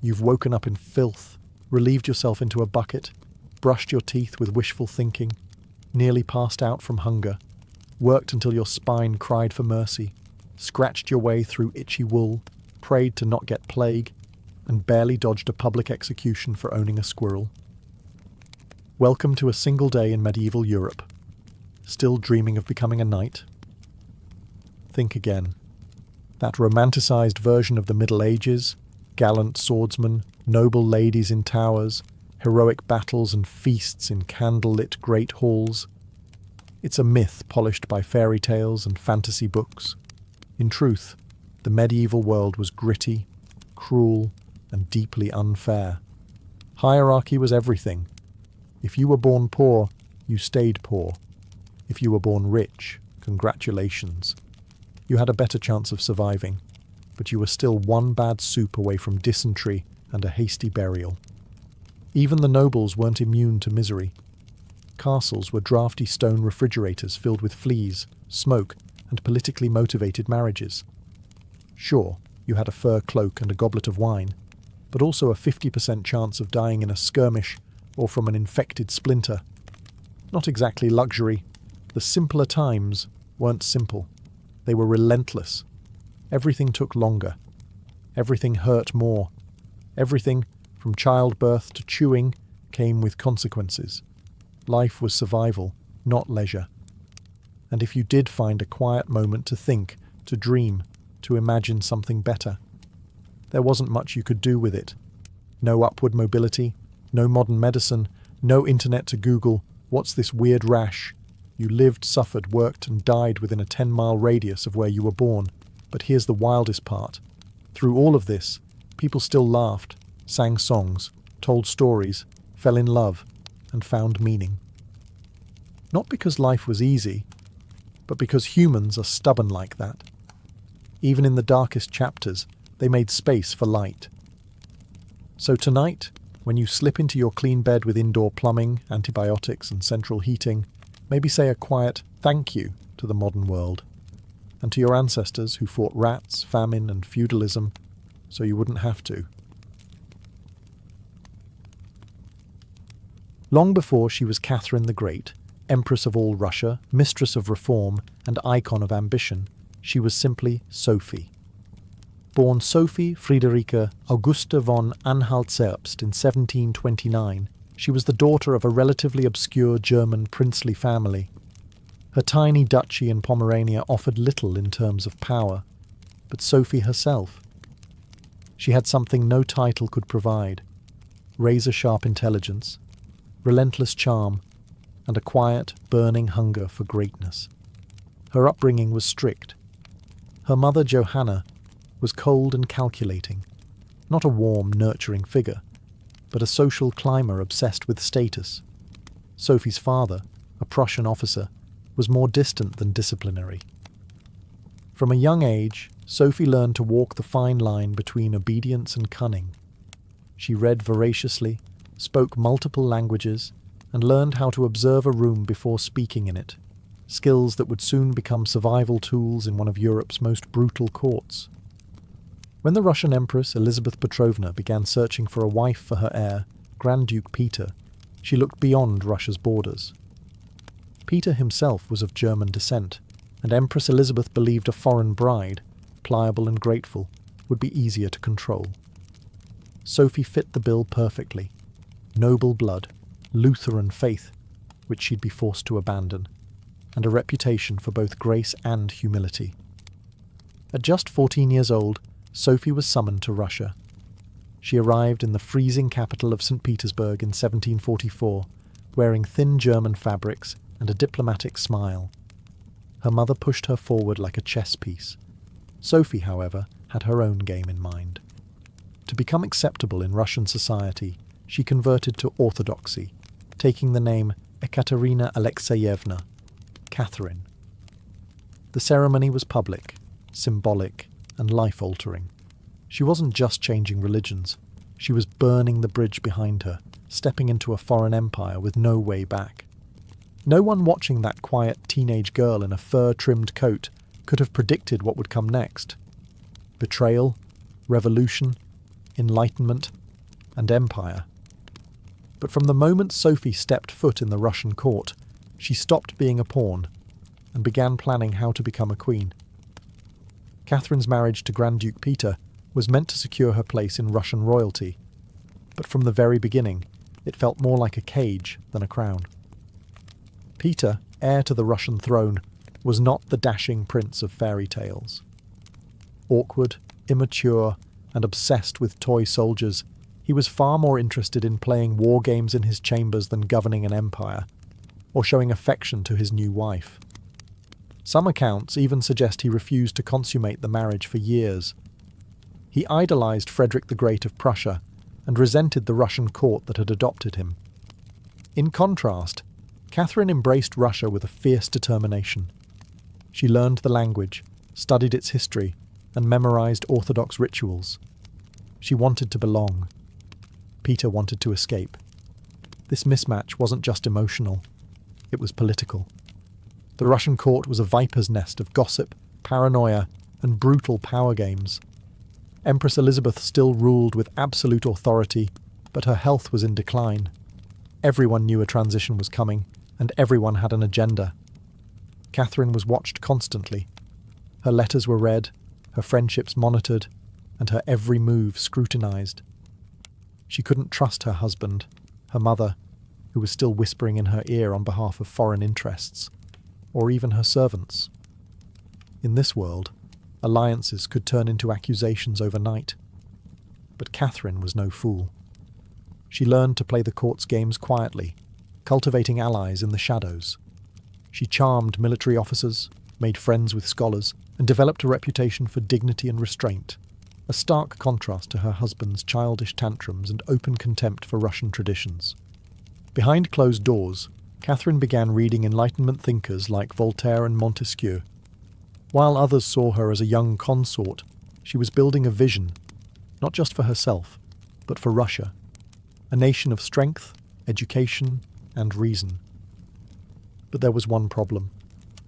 You've woken up in filth, relieved yourself into a bucket, brushed your teeth with wishful thinking, nearly passed out from hunger, worked until your spine cried for mercy, scratched your way through itchy wool, prayed to not get plague, and barely dodged a public execution for owning a squirrel. Welcome to a single day in medieval Europe. Still dreaming of becoming a knight? Think again. That romanticized version of the Middle Ages, gallant swordsmen, noble ladies in towers, heroic battles and feasts in candle-lit great halls. It's a myth polished by fairy tales and fantasy books. In truth, the medieval world was gritty, cruel, and deeply unfair. Hierarchy was everything. If you were born poor, you stayed poor. If you were born rich, congratulations. You had a better chance of surviving, but you were still one bad soup away from dysentery and a hasty burial. Even the nobles weren't immune to misery. Castles were drafty stone refrigerators filled with fleas, smoke, and politically motivated marriages. Sure, you had a fur cloak and a goblet of wine, but also a 50% chance of dying in a skirmish or from an infected splinter. Not exactly luxury. The simpler times weren't simple. They were relentless. Everything took longer. Everything hurt more. Everything, from childbirth to chewing, came with consequences. Life was survival, not leisure. And if you did find a quiet moment to think, to dream, to imagine something better, there wasn't much you could do with it. No upward mobility, no modern medicine, no internet to Google, what's this weird rash? You lived, suffered, worked, and died within a 10-mile radius of where you were born. But here's the wildest part. Through all of this, people still laughed, sang songs, told stories, fell in love, and found meaning. Not because life was easy, but because humans are stubborn like that. Even in the darkest chapters, they made space for light. So tonight, when you slip into your clean bed with indoor plumbing, antibiotics, and central heating, maybe say a quiet thank you to the modern world, and to your ancestors who fought rats, famine, and feudalism, so you wouldn't have to. Long before she was Catherine the Great, Empress of all Russia, mistress of reform, and icon of ambition, she was simply Sophie. Born Sophie Friederike Augusta von Anhalt-Zerbst in 1729, she was the daughter of a relatively obscure German princely family. Her tiny duchy in Pomerania offered little in terms of power, but Sophie herself. She had something no title could provide: razor-sharp intelligence, relentless charm, and a quiet, burning hunger for greatness. Her upbringing was strict. Her mother, Johanna, was cold and calculating, not a warm, nurturing figure, but a social climber obsessed with status. Sophie's father, a Prussian officer, was more distant than disciplinary. From a young age, Sophie learned to walk the fine line between obedience and cunning. She read voraciously, spoke multiple languages, and learned how to observe a room before speaking in it, skills that would soon become survival tools in one of Europe's most brutal courts. When the Russian Empress Elizabeth Petrovna began searching for a wife for her heir, Grand Duke Peter, she looked beyond Russia's borders. Peter himself was of German descent, and Empress Elizabeth believed a foreign bride, pliable and grateful, would be easier to control. Sophie fit the bill perfectly. Noble blood, Lutheran faith, which she'd be forced to abandon, and a reputation for both grace and humility. At just 14 years old, Sophie was summoned to Russia. She arrived in the freezing capital of St. Petersburg in 1744, wearing thin German fabrics and a diplomatic smile. Her mother pushed her forward like a chess piece. Sophie, however, had her own game in mind. To become acceptable in Russian society, she converted to Orthodoxy, taking the name Ekaterina Alexeyevna, Catherine. The ceremony was public, symbolic, and life-altering. She wasn't just changing religions. She was burning the bridge behind her, stepping into a foreign empire with no way back. No one watching that quiet teenage girl in a fur-trimmed coat could have predicted what would come next. Betrayal, revolution, enlightenment, and empire. But from the moment Sophie stepped foot in the Russian court, she stopped being a pawn and began planning how to become a queen. Catherine's marriage to Grand Duke Peter was meant to secure her place in Russian royalty, but from the very beginning, it felt more like a cage than a crown. Peter, heir to the Russian throne, was not the dashing prince of fairy tales. Awkward, immature, and obsessed with toy soldiers, he was far more interested in playing war games in his chambers than governing an empire, or showing affection to his new wife. Some accounts even suggest he refused to consummate the marriage for years. He idolized Frederick the Great of Prussia and resented the Russian court that had adopted him. In contrast, Catherine embraced Russia with a fierce determination. She learned the language, studied its history, and memorized Orthodox rituals. She wanted to belong. Peter wanted to escape. This mismatch wasn't just emotional, it was political. The Russian court was a viper's nest of gossip, paranoia, and brutal power games. Empress Elizabeth still ruled with absolute authority, but her health was in decline. Everyone knew a transition was coming, and everyone had an agenda. Catherine was watched constantly. Her letters were read, her friendships monitored, and her every move scrutinized. She couldn't trust her husband, her mother, who was still whispering in her ear on behalf of foreign interests, or even her servants. In this world, alliances could turn into accusations overnight. But Catherine was no fool. She learned to play the court's games quietly, cultivating allies in the shadows. She charmed military officers, made friends with scholars, and developed a reputation for dignity and restraint, a stark contrast to her husband's childish tantrums and open contempt for Russian traditions. Behind closed doors, Catherine began reading Enlightenment thinkers like Voltaire and Montesquieu. While others saw her as a young consort, she was building a vision, not just for herself, but for Russia, a nation of strength, education, and reason. But there was one problem.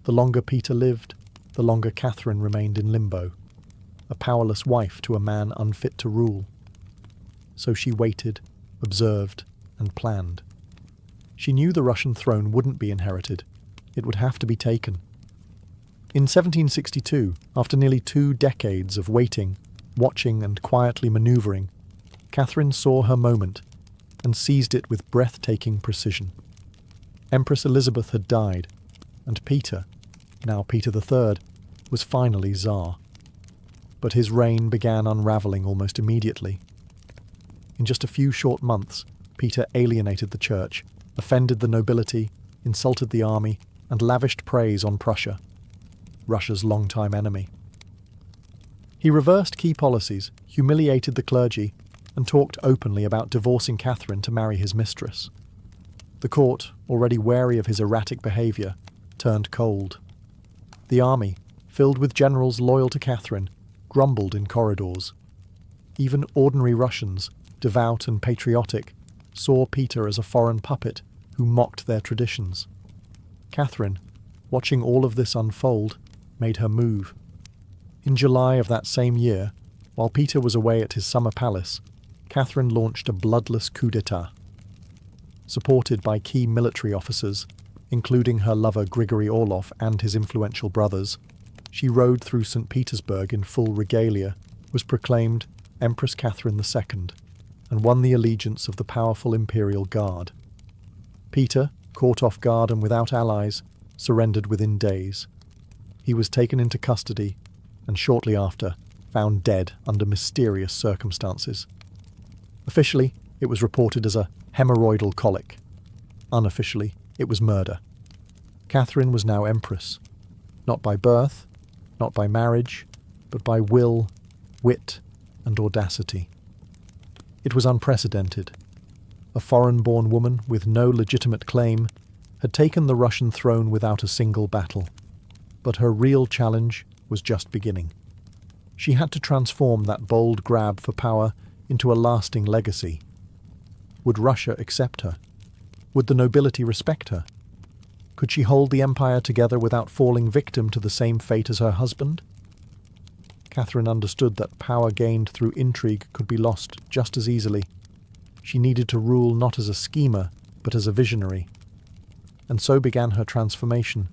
The longer Peter lived, the longer Catherine remained in limbo, a powerless wife to a man unfit to rule. So she waited, observed, and planned. She knew the Russian throne wouldn't be inherited. It would have to be taken. In 1762, after nearly 2 decades of waiting, watching, and quietly manoeuvring, Catherine saw her moment and seized it with breathtaking precision. Empress Elizabeth had died, and Peter, now Peter III, was finally Tsar. But his reign began unravelling almost immediately. In just a few short months, Peter alienated the church, offended the nobility, insulted the army, and lavished praise on Prussia, Russia's longtime enemy. He reversed key policies, humiliated the clergy, and talked openly about divorcing Catherine to marry his mistress. The court, already wary of his erratic behaviour, turned cold. The army, filled with generals loyal to Catherine, grumbled in corridors. Even ordinary Russians, devout and patriotic, saw Peter as a foreign puppet who mocked their traditions. Catherine, watching all of this unfold, made her move. In July of that same year, while Peter was away at his summer palace, Catherine launched a bloodless coup d'etat. Supported by key military officers, including her lover Grigory Orlov and his influential brothers, she rode through St. Petersburg in full regalia, was proclaimed Empress Catherine II, and won the allegiance of the powerful Imperial Guard. Peter, caught off guard and without allies, surrendered within days. He was taken into custody, and shortly after, found dead under mysterious circumstances. Officially, it was reported as a hemorrhoidal colic. Unofficially, it was murder. Catherine was now empress, not by birth, not by marriage, but by will, wit, and audacity. It was unprecedented. A foreign-born woman with no legitimate claim had taken the Russian throne without a single battle. But her real challenge was just beginning. She had to transform that bold grab for power into a lasting legacy. Would Russia accept her? Would the nobility respect her? Could she hold the empire together without falling victim to the same fate as her husband? Catherine understood that power gained through intrigue could be lost just as easily. She needed to rule not as a schemer, but as a visionary. And so began her transformation,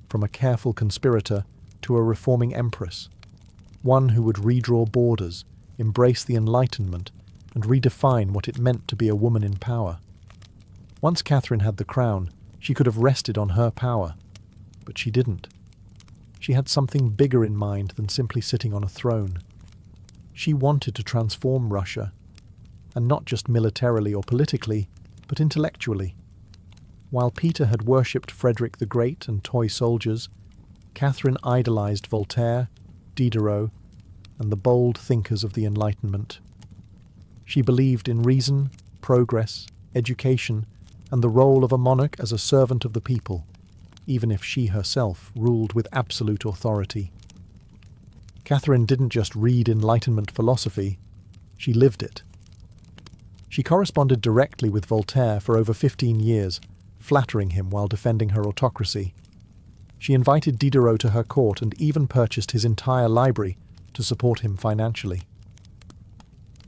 from a careful conspirator to a reforming empress, one who would redraw borders, embrace the Enlightenment, and redefine what it meant to be a woman in power. Once Catherine had the crown, she could have rested on her power, but she didn't. She had something bigger in mind than simply sitting on a throne. She wanted to transform Russia, and not just militarily or politically, but intellectually. While Peter had worshipped Frederick the Great and toy soldiers, Catherine idolized Voltaire, Diderot, and the bold thinkers of the Enlightenment. She believed in reason, progress, education, and the role of a monarch as a servant of the people, even if she herself ruled with absolute authority. Catherine didn't just read Enlightenment philosophy, she lived it. She corresponded directly with Voltaire for over 15 years, flattering him while defending her autocracy. She invited Diderot to her court and even purchased his entire library to support him financially.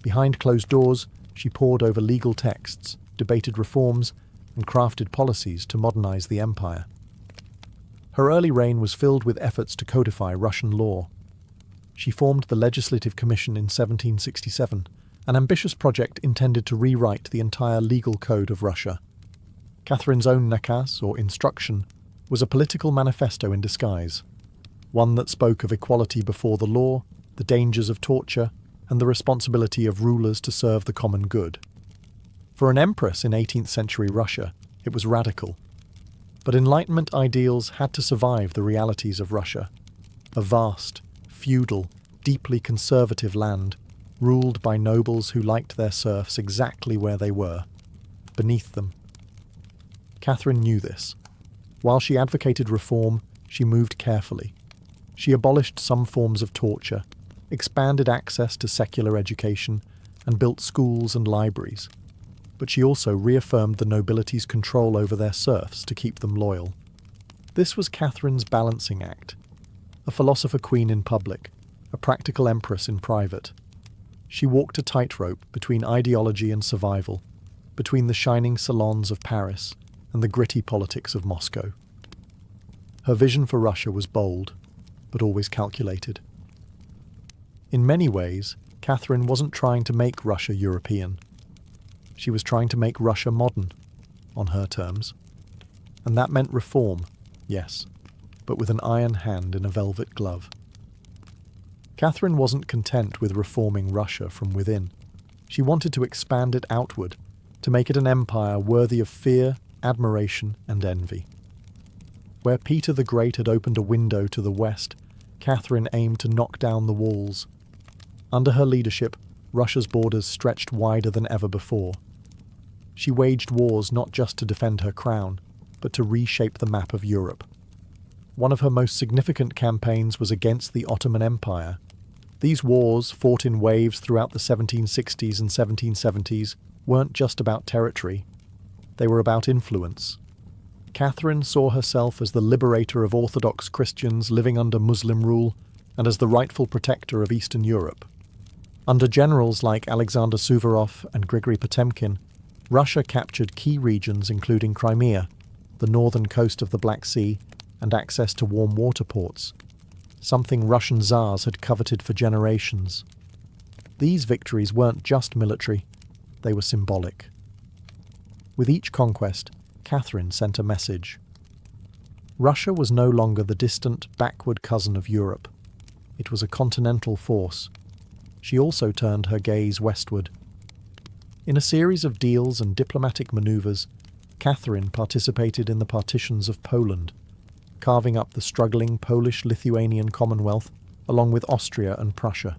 Behind closed doors, she pored over legal texts, debated reforms, and crafted policies to modernize the empire. Her early reign was filled with efforts to codify Russian law. She formed the Legislative Commission in 1767, an ambitious project intended to rewrite the entire legal code of Russia. Catherine's own nakaz, or instruction, was a political manifesto in disguise, one that spoke of equality before the law, the dangers of torture, and the responsibility of rulers to serve the common good. For an empress in 18th century Russia, it was radical. But Enlightenment ideals had to survive the realities of Russia, a vast, feudal, deeply conservative land, ruled by nobles who liked their serfs exactly where they were, beneath them. Catherine knew this. While she advocated reform, she moved carefully. She abolished some forms of torture, expanded access to secular education, and built schools and libraries. But she also reaffirmed the nobility's control over their serfs to keep them loyal. This was Catherine's balancing act, a philosopher queen in public, a practical empress in private. She walked a tightrope between ideology and survival, between the shining salons of Paris and the gritty politics of Moscow. Her vision for Russia was bold, but always calculated. In many ways, Catherine wasn't trying to make Russia European. She was trying to make Russia modern, on her terms. And that meant reform, yes, but with an iron hand in a velvet glove. Catherine wasn't content with reforming Russia from within. She wanted to expand it outward, to make it an empire worthy of fear, admiration, and envy. Where Peter the Great had opened a window to the west, Catherine aimed to knock down the walls. Under her leadership, Russia's borders stretched wider than ever before. She waged wars not just to defend her crown, but to reshape the map of Europe. One of her most significant campaigns was against the Ottoman Empire. These wars, fought in waves throughout the 1760s and 1770s, weren't just about territory. They were about influence. Catherine saw herself as the liberator of Orthodox Christians living under Muslim rule and as the rightful protector of Eastern Europe. Under generals like Alexander Suvorov and Grigory Potemkin, Russia captured key regions including Crimea, the northern coast of the Black Sea, and access to warm water ports, something Russian Tsars had coveted for generations. These victories weren't just military, they were symbolic. With each conquest, Catherine sent a message. Russia was no longer the distant, backward cousin of Europe. It was a continental force. She also turned her gaze westward. In a series of deals and diplomatic maneuvers, Catherine participated in the partitions of Poland, carving up the struggling Polish-Lithuanian Commonwealth along with Austria and Prussia.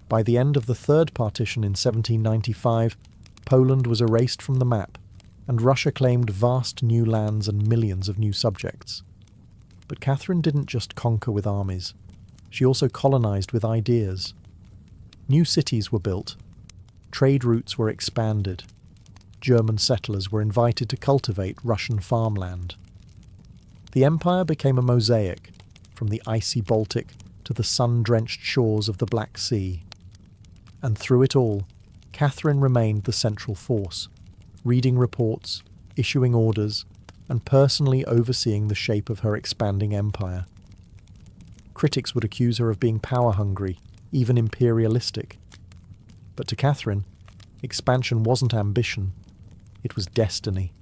By the end of the Third Partition in 1795, Poland was erased from the map, and Russia claimed vast new lands and millions of new subjects. But Catherine didn't just conquer with armies. She also colonized with ideas. New cities were built. Trade routes were expanded. German settlers were invited to cultivate Russian farmland. The empire became a mosaic, from the icy Baltic to the sun-drenched shores of the Black Sea. And through it all, Catherine remained the central force, reading reports, issuing orders, and personally overseeing the shape of her expanding empire. Critics would accuse her of being power-hungry, even imperialistic. But to Catherine, expansion wasn't ambition, it was destiny.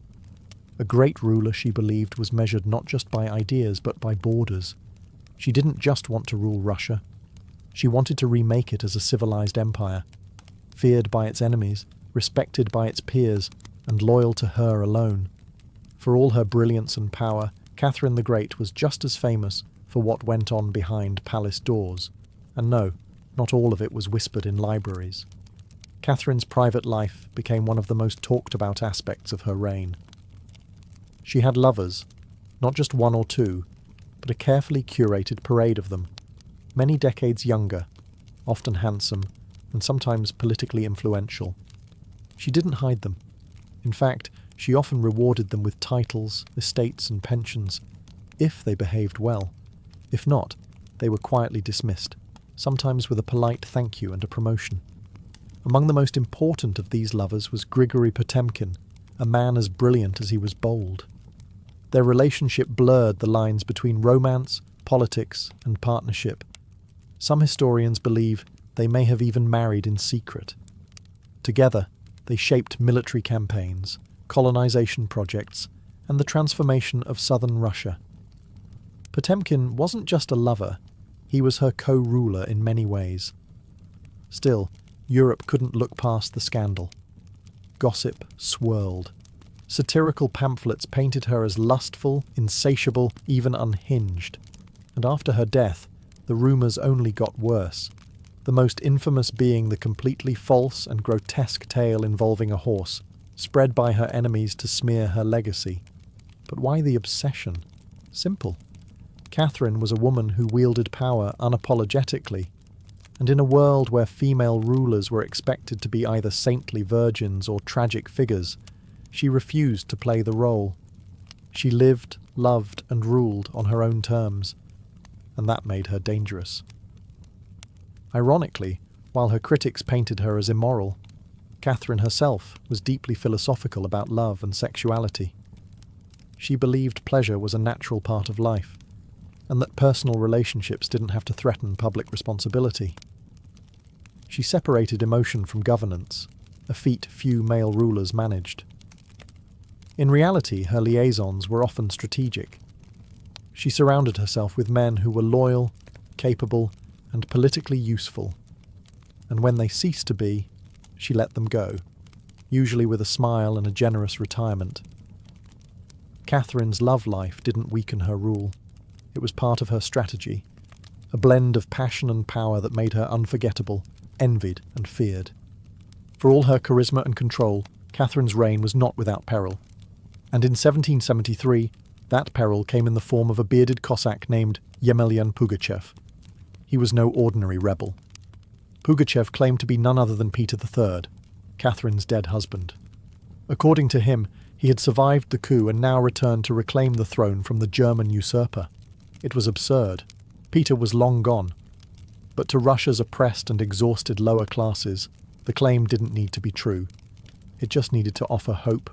A great ruler, she believed, was measured not just by ideas but by borders. She didn't just want to rule Russia. She wanted to remake it as a civilized empire, feared by its enemies, respected by its peers, and loyal to her alone. For all her brilliance and power, Catherine the Great was just as famous for what went on behind palace doors. And no, not all of it was whispered in libraries. Catherine's private life became one of the most talked about aspects of her reign. She had lovers, not just one or two, but a carefully curated parade of them, many decades younger, often handsome, and sometimes politically influential. She didn't hide them. In fact, she often rewarded them with titles, estates, and pensions, if they behaved well. If not, they were quietly dismissed, sometimes with a polite thank you and a promotion. Among the most important of these lovers was Grigory Potemkin, a man as brilliant as he was bold. Their relationship blurred the lines between romance, politics, and partnership. Some historians believe they may have even married in secret. Together, they shaped military campaigns, colonization projects, and the transformation of southern Russia. Potemkin wasn't just a lover, he was her co-ruler in many ways. Still, Europe couldn't look past the scandal. Gossip swirled. Satirical pamphlets painted her as lustful, insatiable, even unhinged. And after her death, the rumours only got worse, the most infamous being the completely false and grotesque tale involving a horse, spread by her enemies to smear her legacy. But why the obsession? Simple. Catherine was a woman who wielded power unapologetically, and in a world where female rulers were expected to be either saintly virgins or tragic figures, she refused to play the role. She lived, loved, and ruled on her own terms, and that made her dangerous. Ironically, while her critics painted her as immoral, Catherine herself was deeply philosophical about love and sexuality. She believed pleasure was a natural part of life, and that personal relationships didn't have to threaten public responsibility. She separated emotion from governance, a feat few male rulers managed. In reality, her liaisons were often strategic. She surrounded herself with men who were loyal, capable, and politically useful. And when they ceased to be, she let them go, usually with a smile and a generous retirement. Catherine's love life didn't weaken her rule. It was part of her strategy, a blend of passion and power that made her unforgettable, envied and feared. For all her charisma and control, Catherine's reign was not without peril. And in 1773, that peril came in the form of a bearded Cossack named Yemelyan Pugachev. He was no ordinary rebel. Pugachev claimed to be none other than Peter III, Catherine's dead husband. According to him, he had survived the coup and now returned to reclaim the throne from the German usurper. It was absurd. Peter was long gone. But to Russia's oppressed and exhausted lower classes, the claim didn't need to be true. It just needed to offer hope.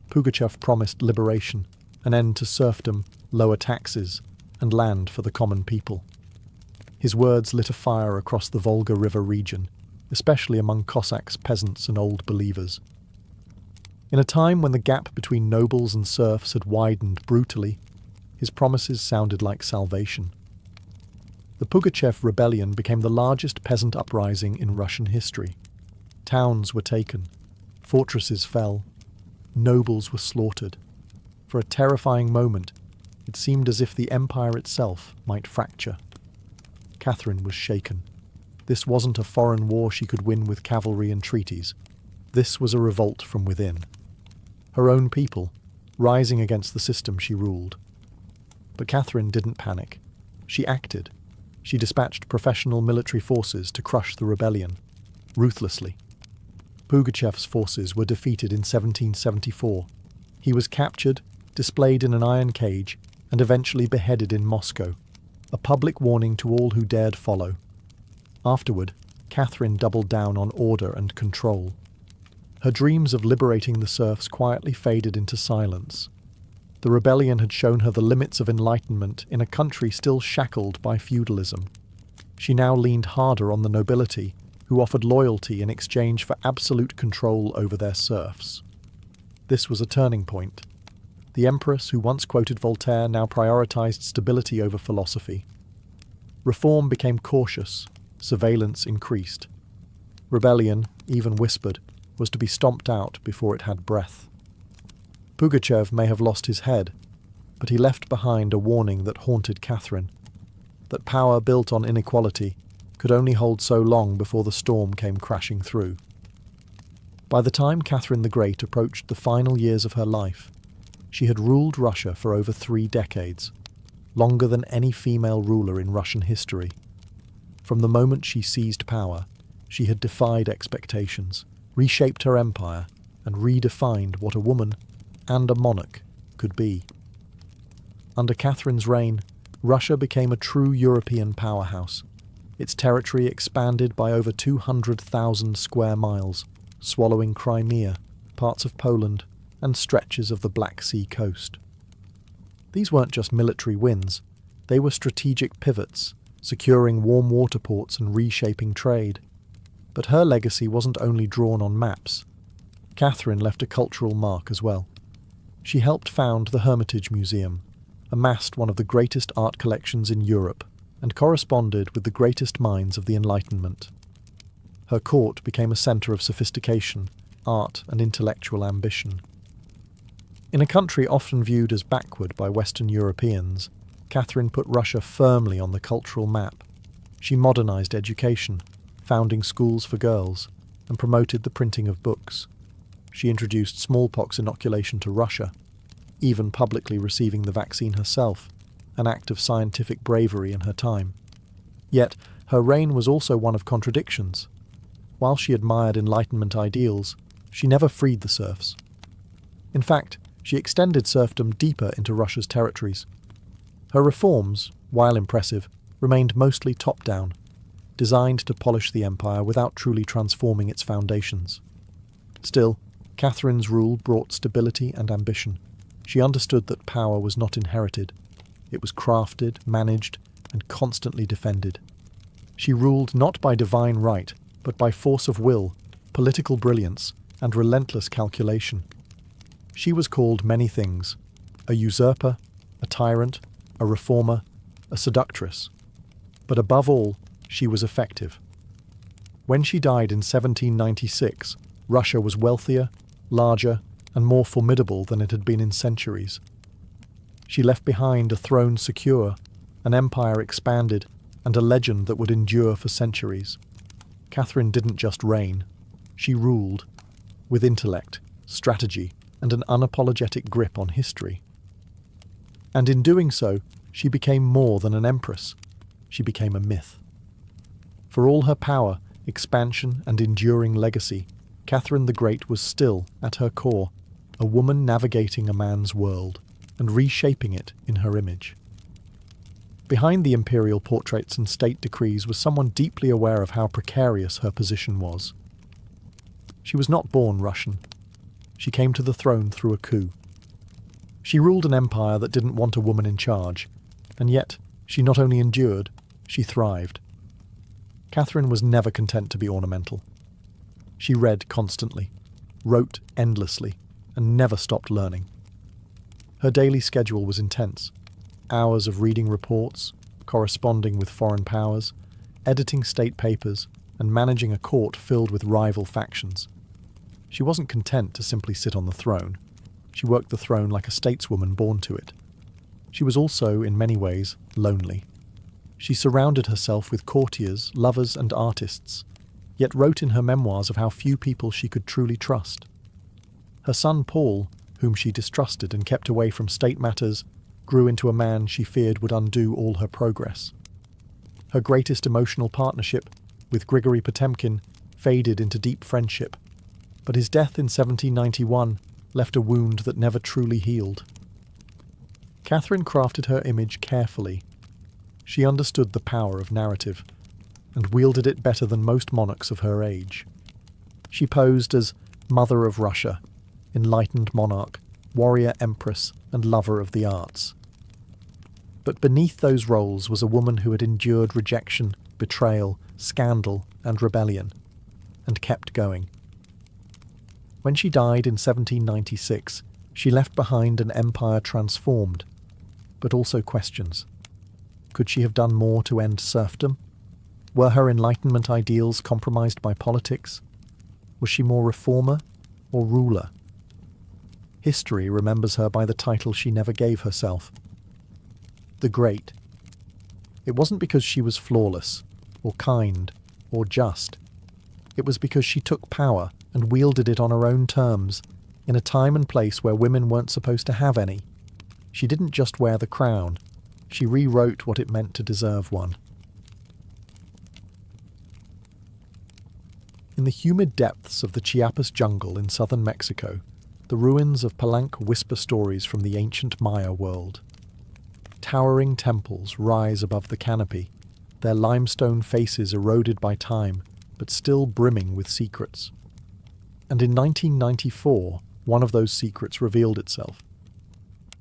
Pugachev promised liberation, an end to serfdom, lower taxes, and land for the common people. His words lit a fire across the Volga River region, especially among Cossacks, peasants, and old believers. In a time when the gap between nobles and serfs had widened brutally, his promises sounded like salvation. The Pugachev rebellion became the largest peasant uprising in Russian history. Towns were taken, fortresses fell, Nobles were slaughtered. For a terrifying moment, it seemed as if the empire itself might fracture. Catherine was shaken. This wasn't a foreign war she could win with cavalry and treaties. This was a revolt from within. Her own people, rising against the system she ruled. But Catherine didn't panic. She acted. She dispatched professional military forces to crush the rebellion, ruthlessly. Pugachev's forces were defeated in 1774. He was captured, displayed in an iron cage, and eventually beheaded in Moscow, a public warning to all who dared follow. Afterward, Catherine doubled down on order and control. Her dreams of liberating the serfs quietly faded into silence. The rebellion had shown her the limits of enlightenment in a country still shackled by feudalism. She now leaned harder on the nobility, who offered loyalty in exchange for absolute control over their serfs. This was a turning point. The empress who once quoted Voltaire now prioritized stability over philosophy. Reform became cautious, surveillance increased. Rebellion, even whispered, was to be stomped out before it had breath. Pugachev may have lost his head, but he left behind a warning that haunted Catherine, that power built on inequality could only hold so long before the storm came crashing through. By the time Catherine the Great approached the final years of her life, she had ruled Russia for over 3 decades, longer than any female ruler in Russian history. From the moment she seized power, she had defied expectations, reshaped her empire, and redefined what a woman and a monarch could be. Under Catherine's reign, Russia became a true European powerhouse. Its territory expanded by over 200,000 square miles, swallowing Crimea, parts of Poland, and stretches of the Black Sea coast. These weren't just military wins, they were strategic pivots, securing warm water ports and reshaping trade. But her legacy wasn't only drawn on maps. Catherine left a cultural mark as well. She helped found the Hermitage Museum, amassed one of the greatest art collections in Europe, and corresponded with the greatest minds of the Enlightenment. Her court became a centre of sophistication, art, and intellectual ambition. In a country often viewed as backward by Western Europeans, Catherine put Russia firmly on the cultural map. She modernised education, founding schools for girls, and promoted the printing of books. She introduced smallpox inoculation to Russia, even publicly receiving the vaccine herself, an act of scientific bravery in her time. Yet, her reign was also one of contradictions. While she admired Enlightenment ideals, she never freed the serfs. In fact, she extended serfdom deeper into Russia's territories. Her reforms, while impressive, remained mostly top-down, designed to polish the empire without truly transforming its foundations. Still, Catherine's rule brought stability and ambition. She understood that power was not inherited. It was crafted, managed, and constantly defended. She ruled not by divine right, but by force of will, political brilliance, and relentless calculation. She was called many things: a usurper, a tyrant, a reformer, a seductress. But above all, she was effective. When she died in 1796, Russia was wealthier, larger, and more formidable than it had been in centuries. She left behind a throne secure, an empire expanded, and a legend that would endure for centuries. Catherine didn't just reign, she ruled, with intellect, strategy, and an unapologetic grip on history. And in doing so, she became more than an empress. She became a myth. For all her power, expansion, and enduring legacy, Catherine the Great was still, at her core, a woman navigating a man's world and reshaping it in her image. Behind the imperial portraits and state decrees was someone deeply aware of how precarious her position was. She was not born Russian. She came to the throne through a coup. She ruled an empire that didn't want a woman in charge, and yet she not only endured, she thrived. Catherine was never content to be ornamental. She read constantly, wrote endlessly, and never stopped learning. Her daily schedule was intense: hours of reading reports, corresponding with foreign powers, editing state papers, and managing a court filled with rival factions. She wasn't content to simply sit on the throne. She worked the throne like a stateswoman born to it. She was also, in many ways, lonely. She surrounded herself with courtiers, lovers, and artists, yet wrote in her memoirs of how few people she could truly trust. Her son Paul, whom she distrusted and kept away from state matters, grew into a man she feared would undo all her progress. Her greatest emotional partnership, with Grigory Potemkin, faded into deep friendship, but his death in 1791 left a wound that never truly healed. Catherine crafted her image carefully. She understood the power of narrative, and wielded it better than most monarchs of her age. She posed as Mother of Russia, enlightened monarch, warrior empress, and lover of the arts. But beneath those roles was a woman who had endured rejection, betrayal, scandal, and rebellion, and kept going. When she died in 1796, she left behind an empire transformed, but also questions. Could she have done more to end serfdom? Were her Enlightenment ideals compromised by politics? Was she more reformer or ruler? History remembers her by the title she never gave herself, the Great. It wasn't because she was flawless, or kind, or just. It was because she took power and wielded it on her own terms, in a time and place where women weren't supposed to have any. She didn't just wear the crown, she rewrote what it meant to deserve one. In the humid depths of the Chiapas jungle in southern Mexico, the ruins of Palenque whisper stories from the ancient Maya world. Towering temples rise above the canopy, their limestone faces eroded by time, but still brimming with secrets. And in 1994, one of those secrets revealed itself.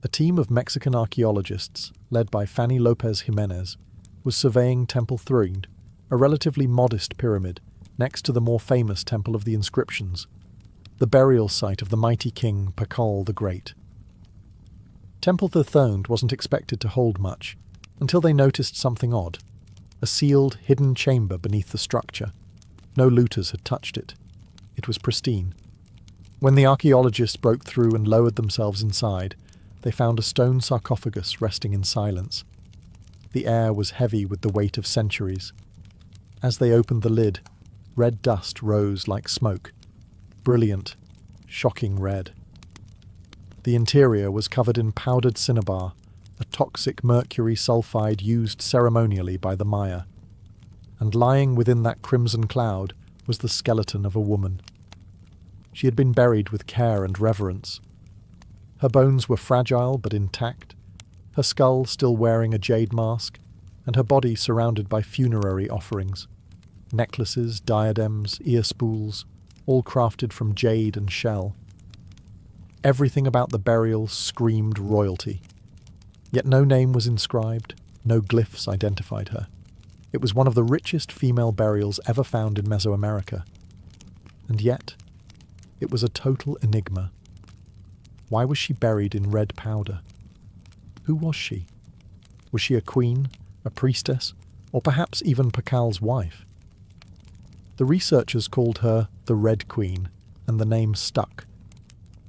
A team of Mexican archaeologists, led by Fanny Lopez Jimenez, was surveying Temple 3, a relatively modest pyramid, next to the more famous Temple of the Inscriptions, the burial site of the mighty king Pakal the Great. Temple 3 wasn't expected to hold much, until they noticed something odd, a sealed, hidden chamber beneath the structure. No looters had touched it. It was pristine. When the archaeologists broke through and lowered themselves inside, they found a stone sarcophagus resting in silence. The air was heavy with the weight of centuries. As they opened the lid, red dust rose like smoke. Brilliant, shocking red. The interior was covered in powdered cinnabar, a toxic mercury sulfide used ceremonially by the Maya. And lying within that crimson cloud was the skeleton of a woman. She had been buried with care and reverence. Her bones were fragile but intact, her skull still wearing a jade mask, and her body surrounded by funerary offerings. Necklaces, diadems, ear spools, all crafted from jade and shell. Everything about the burial screamed royalty. Yet no name was inscribed, no glyphs identified her. It was one of the richest female burials ever found in Mesoamerica. And yet, it was a total enigma. Why was she buried in red powder? Who was she? Was she a queen, a priestess, or perhaps even Pakal's wife? The researchers called her the Red Queen, and the name stuck.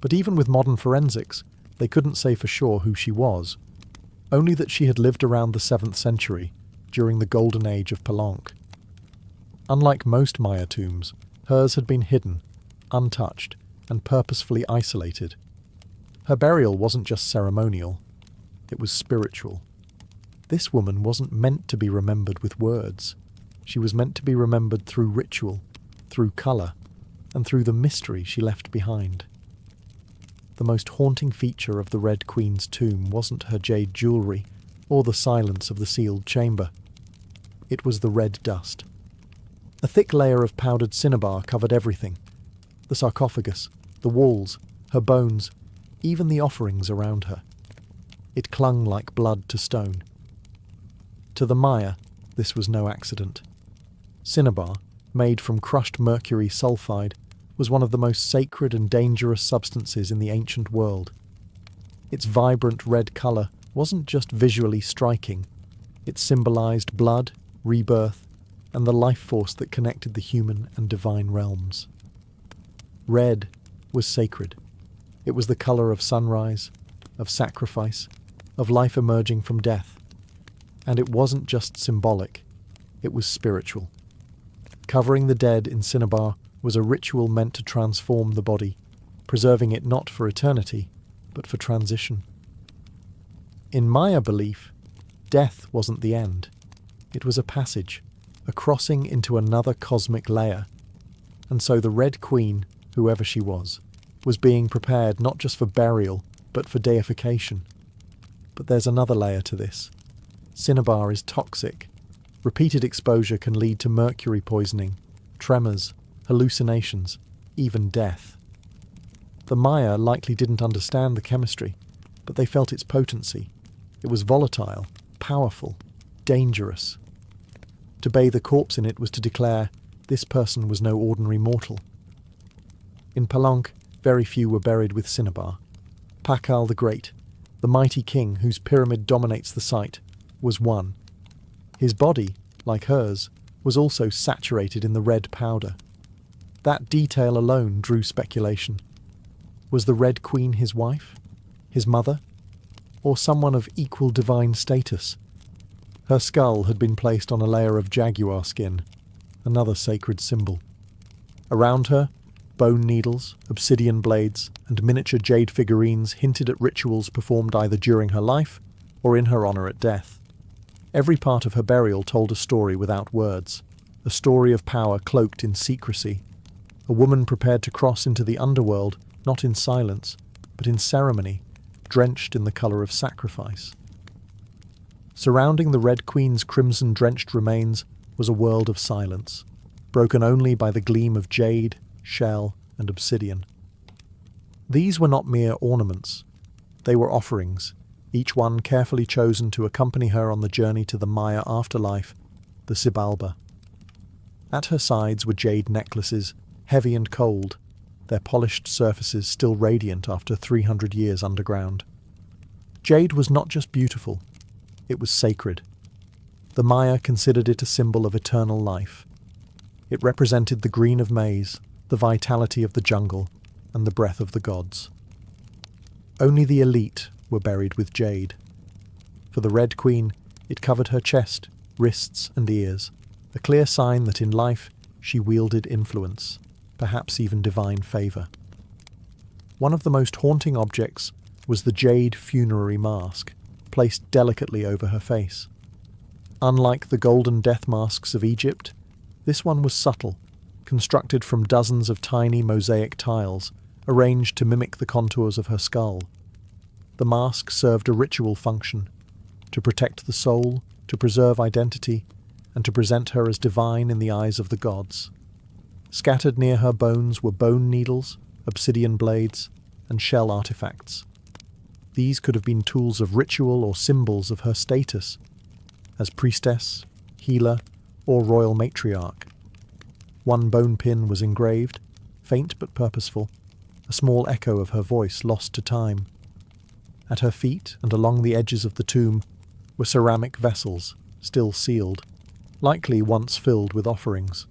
But even with modern forensics, they couldn't say for sure who she was, only that she had lived around the 7th century, during the golden age of Palenque. Unlike most Maya tombs, hers had been hidden, untouched, and purposefully isolated. Her burial wasn't just ceremonial, it was spiritual. This woman wasn't meant to be remembered with words. She was meant to be remembered through ritual, through colour, and through the mystery she left behind. The most haunting feature of the Red Queen's tomb wasn't her jade jewellery, or the silence of the sealed chamber. It was the red dust. A thick layer of powdered cinnabar covered everything. The sarcophagus, the walls, her bones, even the offerings around her. It clung like blood to stone. To the Maya, this was no accident. Cinnabar, made from crushed mercury sulfide, was one of the most sacred and dangerous substances in the ancient world. Its vibrant red colour wasn't just visually striking. It symbolised blood, rebirth, and the life force that connected the human and divine realms. Red was sacred. It was the color of sunrise, of sacrifice, of life emerging from death. And it wasn't just symbolic, it was spiritual. Covering the dead in cinnabar was a ritual meant to transform the body, preserving it not for eternity, but for transition. In Maya belief, death wasn't the end. It was a passage, a crossing into another cosmic layer. And so the Red Queen, whoever she was being prepared not just for burial, but for deification. But there's another layer to this. Cinnabar is toxic. Repeated exposure can lead to mercury poisoning, tremors, hallucinations, even death. The Maya likely didn't understand the chemistry, but they felt its potency. It was volatile, powerful, dangerous. To bathe a corpse in it was to declare this person was no ordinary mortal. In Palenque, very few were buried with cinnabar. Pakal the Great, the mighty king whose pyramid dominates the site, was one. His body, like hers, was also saturated in the red powder. That detail alone drew speculation. Was the Red Queen his wife? His mother? Or someone of equal divine status? Her skull had been placed on a layer of jaguar skin, another sacred symbol. Around her, bone needles, obsidian blades, and miniature jade figurines hinted at rituals performed either during her life or in her honor at death. Every part of her burial told a story without words, a story of power cloaked in secrecy, a woman prepared to cross into the underworld, not in silence, but in ceremony, drenched in the color of sacrifice. Surrounding the Red Queen's crimson-drenched remains was a world of silence, broken only by the gleam of jade, shell, and obsidian. These were not mere ornaments. They were offerings, each one carefully chosen to accompany her on the journey to the Maya afterlife, the Xibalba. At her sides were jade necklaces, heavy and cold, their polished surfaces still radiant after 300 years underground. Jade was not just beautiful, it was sacred. The Maya considered it a symbol of eternal life. It represented the green of maize, the vitality of the jungle, and the breath of the gods. Only the elite were buried with jade. For the Red Queen, it covered her chest, wrists, and ears, a clear sign that in life she wielded influence, perhaps even divine favour. One of the most haunting objects was the jade funerary mask, placed delicately over her face. Unlike the golden death masks of Egypt, this one was subtle, constructed from dozens of tiny mosaic tiles, arranged to mimic the contours of her skull. The mask served a ritual function, to protect the soul, to preserve identity, and to present her as divine in the eyes of the gods. Scattered near her bones were bone needles, obsidian blades, and shell artifacts. These could have been tools of ritual or symbols of her status, as priestess, healer, or royal matriarch. One bone pin was engraved, faint but purposeful, a small echo of her voice lost to time. At her feet and along the edges of the tomb were ceramic vessels, still sealed, likely once filled with offerings,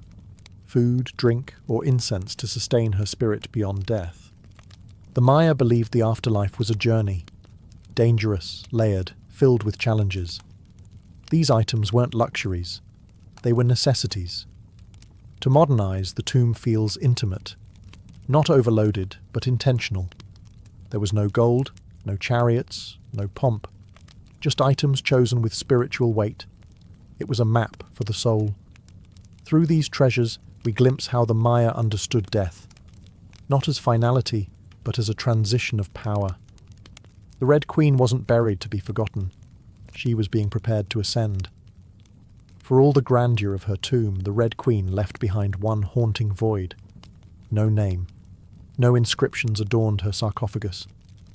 food, drink, or incense to sustain her spirit beyond death. The Maya believed the afterlife was a journey, dangerous, layered, filled with challenges. These items weren't luxuries, they were necessities. To modernize, the tomb feels intimate, not overloaded, but intentional. There was no gold, no chariots, no pomp, just items chosen with spiritual weight. It was a map for the soul. Through these treasures, we glimpse how the Maya understood death, not as finality, but as a transition of power. The Red Queen wasn't buried to be forgotten. She was being prepared to ascend. For all the grandeur of her tomb, the Red Queen left behind one haunting void. No name. No inscriptions adorned her sarcophagus.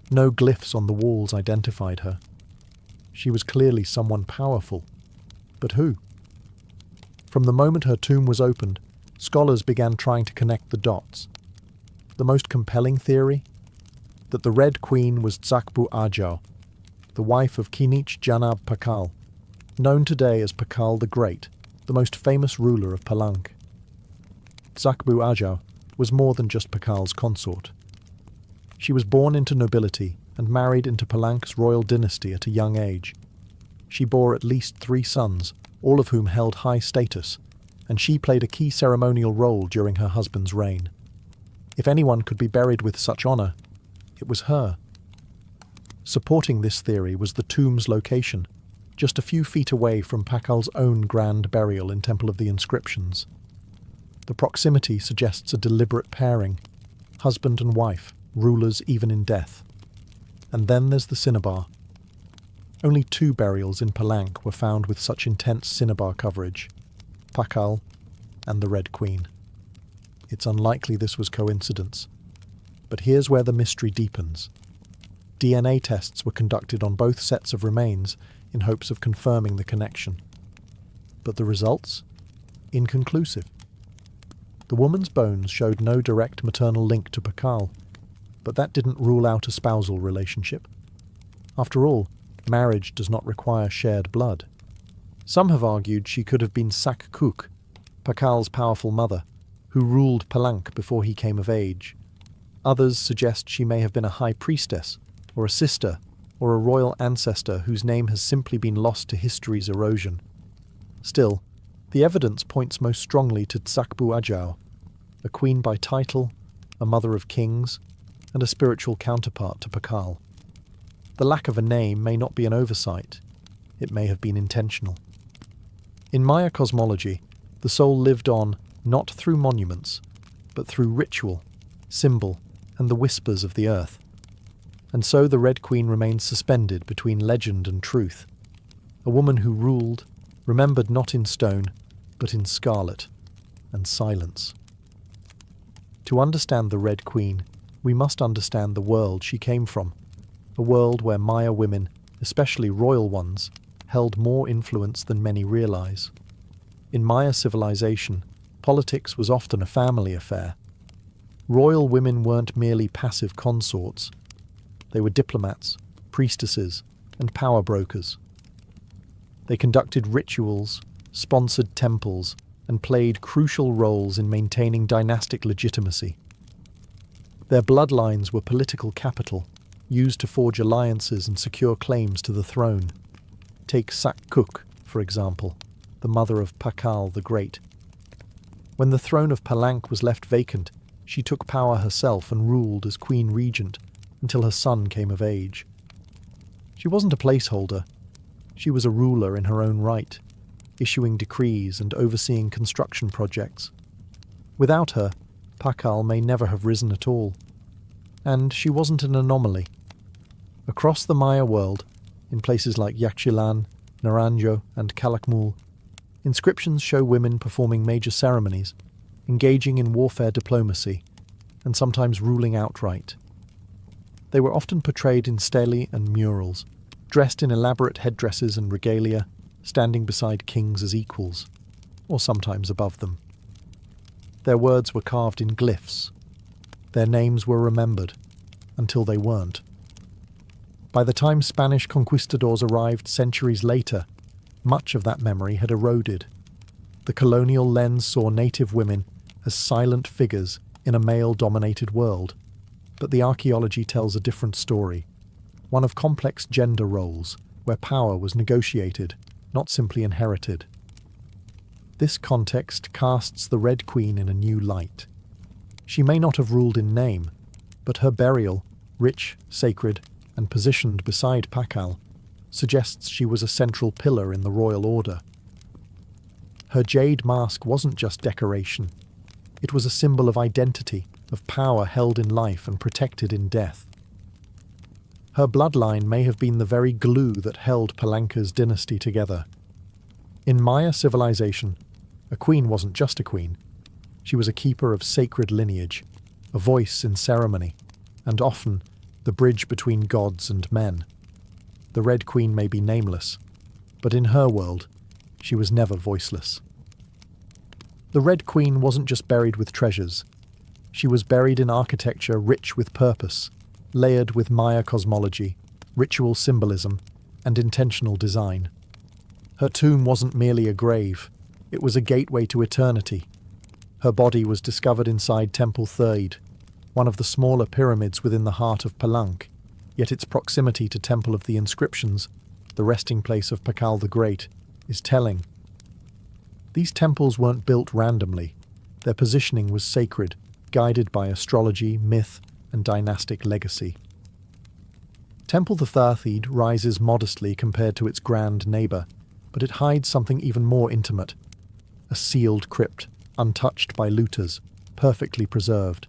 No glyphs on the walls identified her. She was clearly someone powerful. But who? From the moment her tomb was opened, scholars began trying to connect the dots. The most compelling theory? That the Red Queen was Tsakbu Ajau, the wife of Kinich Janab Pakal, known today as Pakal the Great, the most famous ruler of Palenque. Tsakbu Ajau was more than just Pakal's consort. She was born into nobility and married into Palank's royal dynasty at a young age. She bore at least 3 sons, all of whom held high status, and she played a key ceremonial role during her husband's reign. If anyone could be buried with such honour, it was her. Supporting this theory was the tomb's location, just a few feet away from Pakal's own grand burial in Temple of the Inscriptions. The proximity suggests a deliberate pairing, husband and wife, rulers even in death. And then there's the cinnabar. Only 2 burials in Palank were found with such intense cinnabar coverage, Pakal and the Red Queen. It's unlikely this was coincidence. But here's where the mystery deepens. DNA tests were conducted on both sets of remains in hopes of confirming the connection. But the results? Inconclusive. The woman's bones showed no direct maternal link to Pakal, but that didn't rule out a spousal relationship. After all, marriage does not require shared blood. Some have argued she could have been Sakkuk, Pakal's powerful mother, who ruled Palank before he came of age. Others suggest she may have been a high priestess, or a sister, or a royal ancestor whose name has simply been lost to history's erosion. Still, the evidence points most strongly to Tsakbu Ajau, a queen by title, a mother of kings, and a spiritual counterpart to Pakal. The lack of a name may not be an oversight. It may have been intentional. In Maya cosmology, the soul lived on not through monuments, but through ritual, symbol, and the whispers of the earth. And so the Red Queen remains suspended between legend and truth, a woman who ruled, remembered not in stone, but in scarlet and silence. To understand the Red Queen, we must understand the world she came from, a world where Maya women, especially royal ones, held more influence than many realize. In Maya civilization, politics was often a family affair. Royal women weren't merely passive consorts. They were diplomats, priestesses, and power brokers. They conducted rituals, sponsored temples, and played crucial roles in maintaining dynastic legitimacy. Their bloodlines were political capital, used to forge alliances and secure claims to the throne. Take Sakkuk, for example, the mother of Pakal the Great. When the throne of Palank was left vacant, she took power herself and ruled as queen regent until her son came of age. She wasn't a placeholder. She was a ruler in her own right, issuing decrees and overseeing construction projects. Without her, Pakal may never have risen at all. And she wasn't an anomaly. Across the Maya world, in places like Yaxchilan, Naranjo, and Calakmul, inscriptions show women performing major ceremonies, engaging in warfare diplomacy, and sometimes ruling outright. They were often portrayed in stelae and murals, dressed in elaborate headdresses and regalia, standing beside kings as equals, or sometimes above them. Their words were carved in glyphs. Their names were remembered, until they weren't. By the time Spanish conquistadors arrived centuries later, much of that memory had eroded. The colonial lens saw native women as silent figures in a male-dominated world, but the archaeology tells a different story, one of complex gender roles, where power was negotiated, not simply inherited. This context casts the Red Queen in a new light. She may not have ruled in name, but her burial, rich, sacred, and positioned beside Pakal, suggests she was a central pillar in the royal order. Her jade mask wasn't just decoration. It was a symbol of identity, of power held in life and protected in death. Her bloodline may have been the very glue that held Palanka's dynasty together. In Maya civilization, a queen wasn't just a queen. She was a keeper of sacred lineage, a voice in ceremony, and often the bridge between gods and men. The Red Queen may be nameless, but in her world, she was never voiceless. The Red Queen wasn't just buried with treasures. She was buried in architecture rich with purpose, layered with Maya cosmology, ritual symbolism, and intentional design. Her tomb wasn't merely a grave, it was a gateway to eternity. Her body was discovered inside Temple Third, one of the smaller pyramids within the heart of Palenque, yet its proximity to Temple of the Inscriptions, the resting place of Pakal the Great, is telling. These temples weren't built randomly. Their positioning was sacred, guided by astrology, myth, and dynastic legacy. Temple the Third rises modestly compared to its grand neighbour, but it hides something even more intimate. A sealed crypt, untouched by looters, perfectly preserved.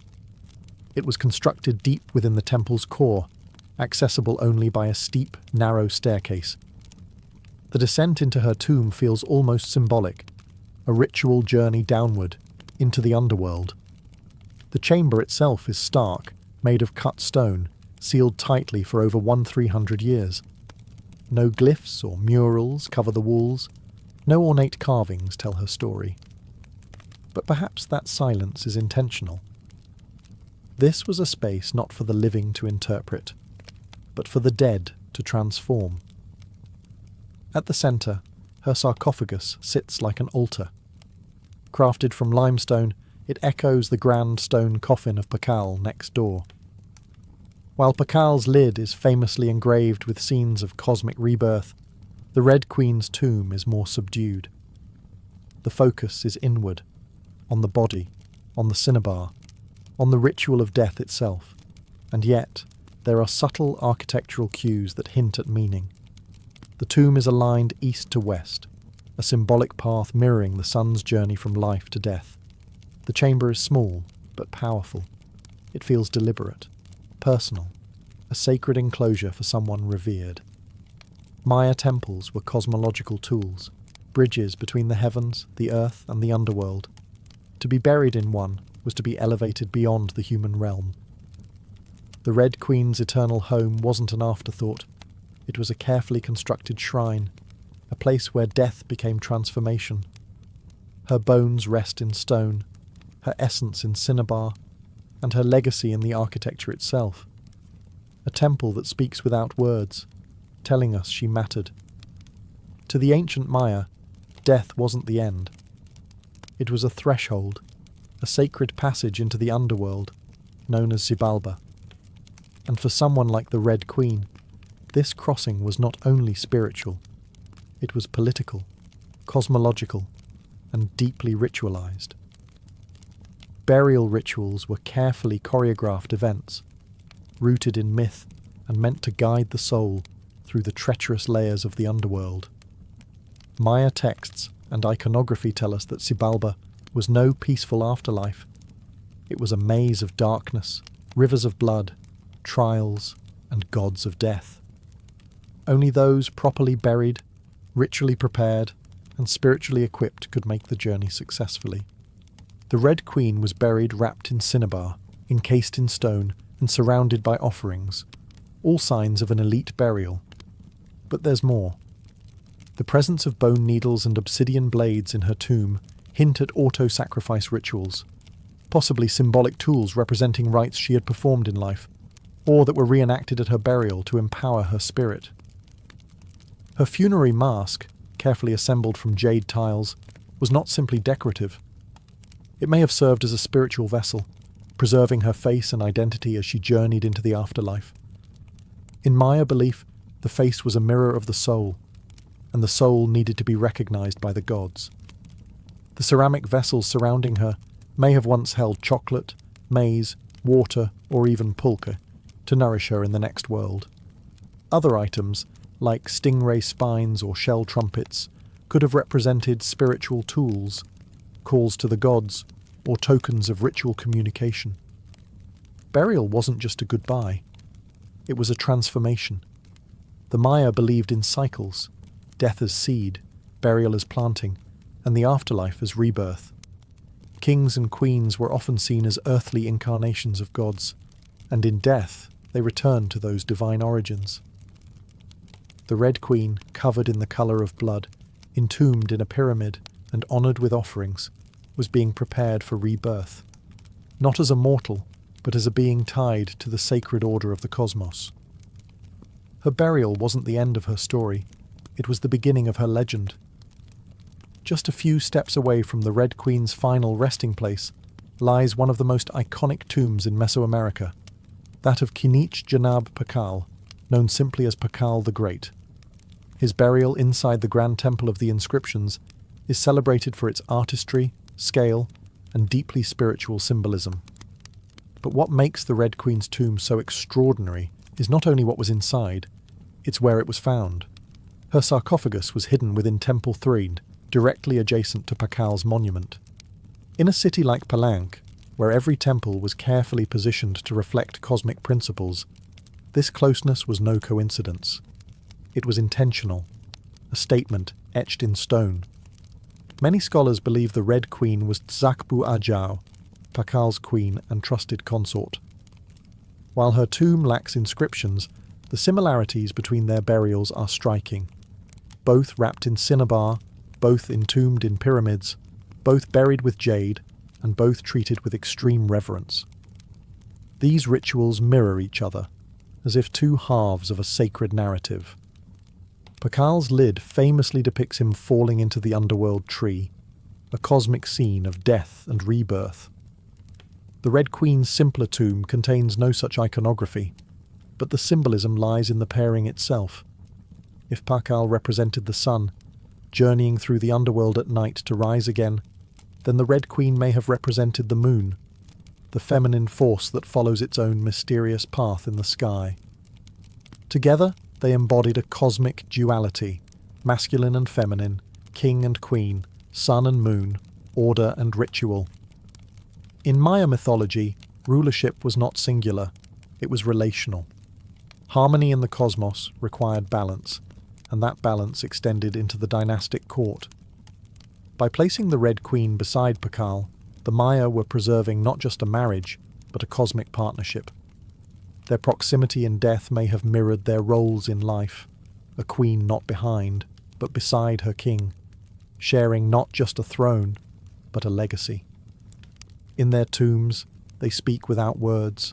It was constructed deep within the temple's core, accessible only by a steep, narrow staircase. The descent into her tomb feels almost symbolic, a ritual journey downward, into the underworld. The chamber itself is stark, made of cut stone, sealed tightly for over 1,300 years. No glyphs or murals cover the walls, no ornate carvings tell her story. But perhaps that silence is intentional. This was a space not for the living to interpret, but for the dead to transform. At the centre, her sarcophagus sits like an altar. Crafted from limestone, it echoes the grand stone coffin of Pakal next door. While Pakal's lid is famously engraved with scenes of cosmic rebirth, the Red Queen's tomb is more subdued. The focus is inward, on the body, on the cinnabar, on the ritual of death itself, and yet there are subtle architectural cues that hint at meaning. The tomb is aligned east to west, a symbolic path mirroring the sun's journey from life to death. The chamber is small, but powerful. It feels deliberate, personal, a sacred enclosure for someone revered. Maya temples were cosmological tools, bridges between the heavens, the earth, and the underworld. To be buried in one was to be elevated beyond the human realm. The Red Queen's eternal home wasn't an afterthought. It was a carefully constructed shrine, a place where death became transformation. Her bones rest in stone, her essence in cinnabar, and her legacy in the architecture itself. A temple that speaks without words, telling us she mattered. To the ancient Maya, death wasn't the end. It was a threshold, a sacred passage into the underworld, known as Xibalba. And for someone like the Red Queen, this crossing was not only spiritual, it was political, cosmological, and deeply ritualized. Burial rituals were carefully choreographed events, rooted in myth and meant to guide the soul through the treacherous layers of the underworld. Maya texts and iconography tell us that Xibalba was no peaceful afterlife. It was a maze of darkness, rivers of blood, trials, and gods of death. Only those properly buried, ritually prepared, and spiritually equipped could make the journey successfully. The Red Queen was buried wrapped in cinnabar, encased in stone, and surrounded by offerings, all signs of an elite burial. But there's more. The presence of bone needles and obsidian blades in her tomb hint at auto-sacrifice rituals, possibly symbolic tools representing rites she had performed in life, or that were reenacted at her burial to empower her spirit. Her funerary mask, carefully assembled from jade tiles, was not simply decorative. It may have served as a spiritual vessel, preserving her face and identity as she journeyed into the afterlife. In Maya belief, the face was a mirror of the soul, and the soul needed to be recognized by the gods. The ceramic vessels surrounding her may have once held chocolate, maize, water, or even pulque, to nourish her in the next world. Other items, like stingray spines or shell trumpets, could have represented spiritual tools, calls to the gods, or tokens of ritual communication. Burial wasn't just a goodbye. It was a transformation. The Maya believed in cycles, death as seed, burial as planting, and the afterlife as rebirth. Kings and queens were often seen as earthly incarnations of gods, and in death they returned to those divine origins. The Red Queen, covered in the colour of blood, entombed in a pyramid and honoured with offerings, was being prepared for rebirth, not as a mortal, but as a being tied to the sacred order of the cosmos. Her burial wasn't the end of her story, it was the beginning of her legend. Just a few steps away from the Red Queen's final resting place lies one of the most iconic tombs in Mesoamerica, that of Kinich Janab Pakal, known simply as Pakal the Great. His burial inside the Grand Temple of the Inscriptions is celebrated for its artistry, scale, and deeply spiritual symbolism. But what makes the Red Queen's tomb so extraordinary is not only what was inside, it's where it was found. Her sarcophagus was hidden within Temple Threed, directly adjacent to Pakal's monument. In a city like Palenque, where every temple was carefully positioned to reflect cosmic principles, this closeness was no coincidence. It was intentional, a statement etched in stone. Many scholars believe the Red Queen was Tzakbu Ajao, Pakal's queen and trusted consort. While her tomb lacks inscriptions, the similarities between their burials are striking. Both wrapped in cinnabar, both entombed in pyramids, both buried with jade, and both treated with extreme reverence. These rituals mirror each other, as if two halves of a sacred narrative. Pakal's lid famously depicts him falling into the underworld tree, a cosmic scene of death and rebirth. The Red Queen's simpler tomb contains no such iconography, but the symbolism lies in the pairing itself. If Pakal represented the sun, journeying through the underworld at night to rise again, then the Red Queen may have represented the moon, the feminine force that follows its own mysterious path in the sky. Together, they embodied a cosmic duality, masculine and feminine, king and queen, sun and moon, order and ritual. In Maya mythology, rulership was not singular, it was relational. Harmony in the cosmos required balance, and that balance extended into the dynastic court. By placing the Red Queen beside Pakal, the Maya were preserving not just a marriage, but a cosmic partnership. Their proximity in death may have mirrored their roles in life, a queen not behind, but beside her king, sharing not just a throne, but a legacy. In their tombs, they speak without words.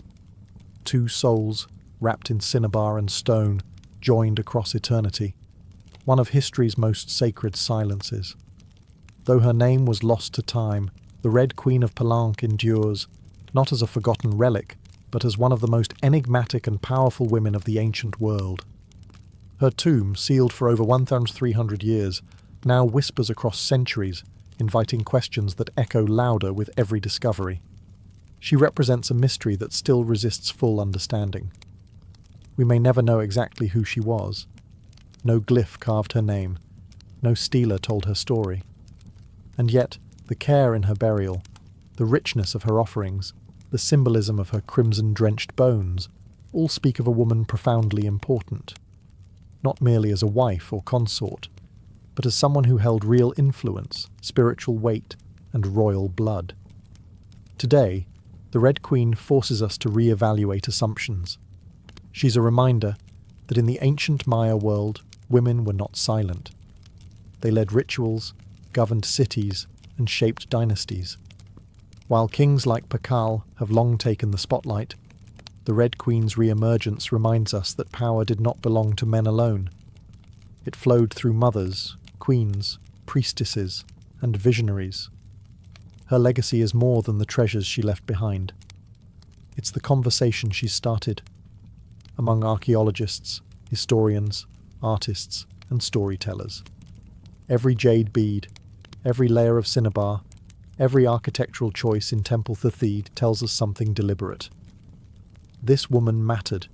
Two souls, wrapped in cinnabar and stone, joined across eternity, one of history's most sacred silences. Though her name was lost to time, the Red Queen of Palenque endures, not as a forgotten relic, but as one of the most enigmatic and powerful women of the ancient world. Her tomb, sealed for over 1,300 years, now whispers across centuries, inviting questions that echo louder with every discovery. She represents a mystery that still resists full understanding. We may never know exactly who she was. No glyph carved her name, no stela told her story. And yet, the care in her burial, the richness of her offerings, the symbolism of her crimson-drenched bones, all speak of a woman profoundly important. Not merely as a wife or consort, but as someone who held real influence, spiritual weight, and royal blood. Today, the Red Queen forces us to re-evaluate assumptions. She's a reminder that in the ancient Maya world, women were not silent. They led rituals, governed cities, and shaped dynasties. While kings like Pakal have long taken the spotlight, the Red Queen's re-emergence reminds us that power did not belong to men alone. It flowed through mothers, queens, priestesses, and visionaries. Her legacy is more than the treasures she left behind. It's the conversation she started among archaeologists, historians, artists, and storytellers. Every jade bead, every layer of cinnabar, every architectural choice in Temple Threed tells us something deliberate. This woman mattered,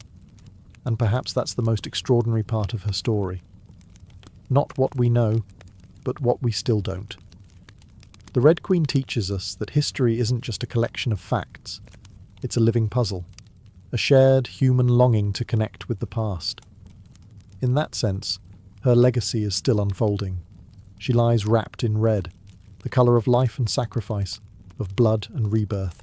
and perhaps that's the most extraordinary part of her story. Not what we know, but what we still don't. The Red Queen teaches us that history isn't just a collection of facts, it's a living puzzle, a shared human longing to connect with the past. In that sense, her legacy is still unfolding. She lies wrapped in red, the colour of life and sacrifice, of blood and rebirth.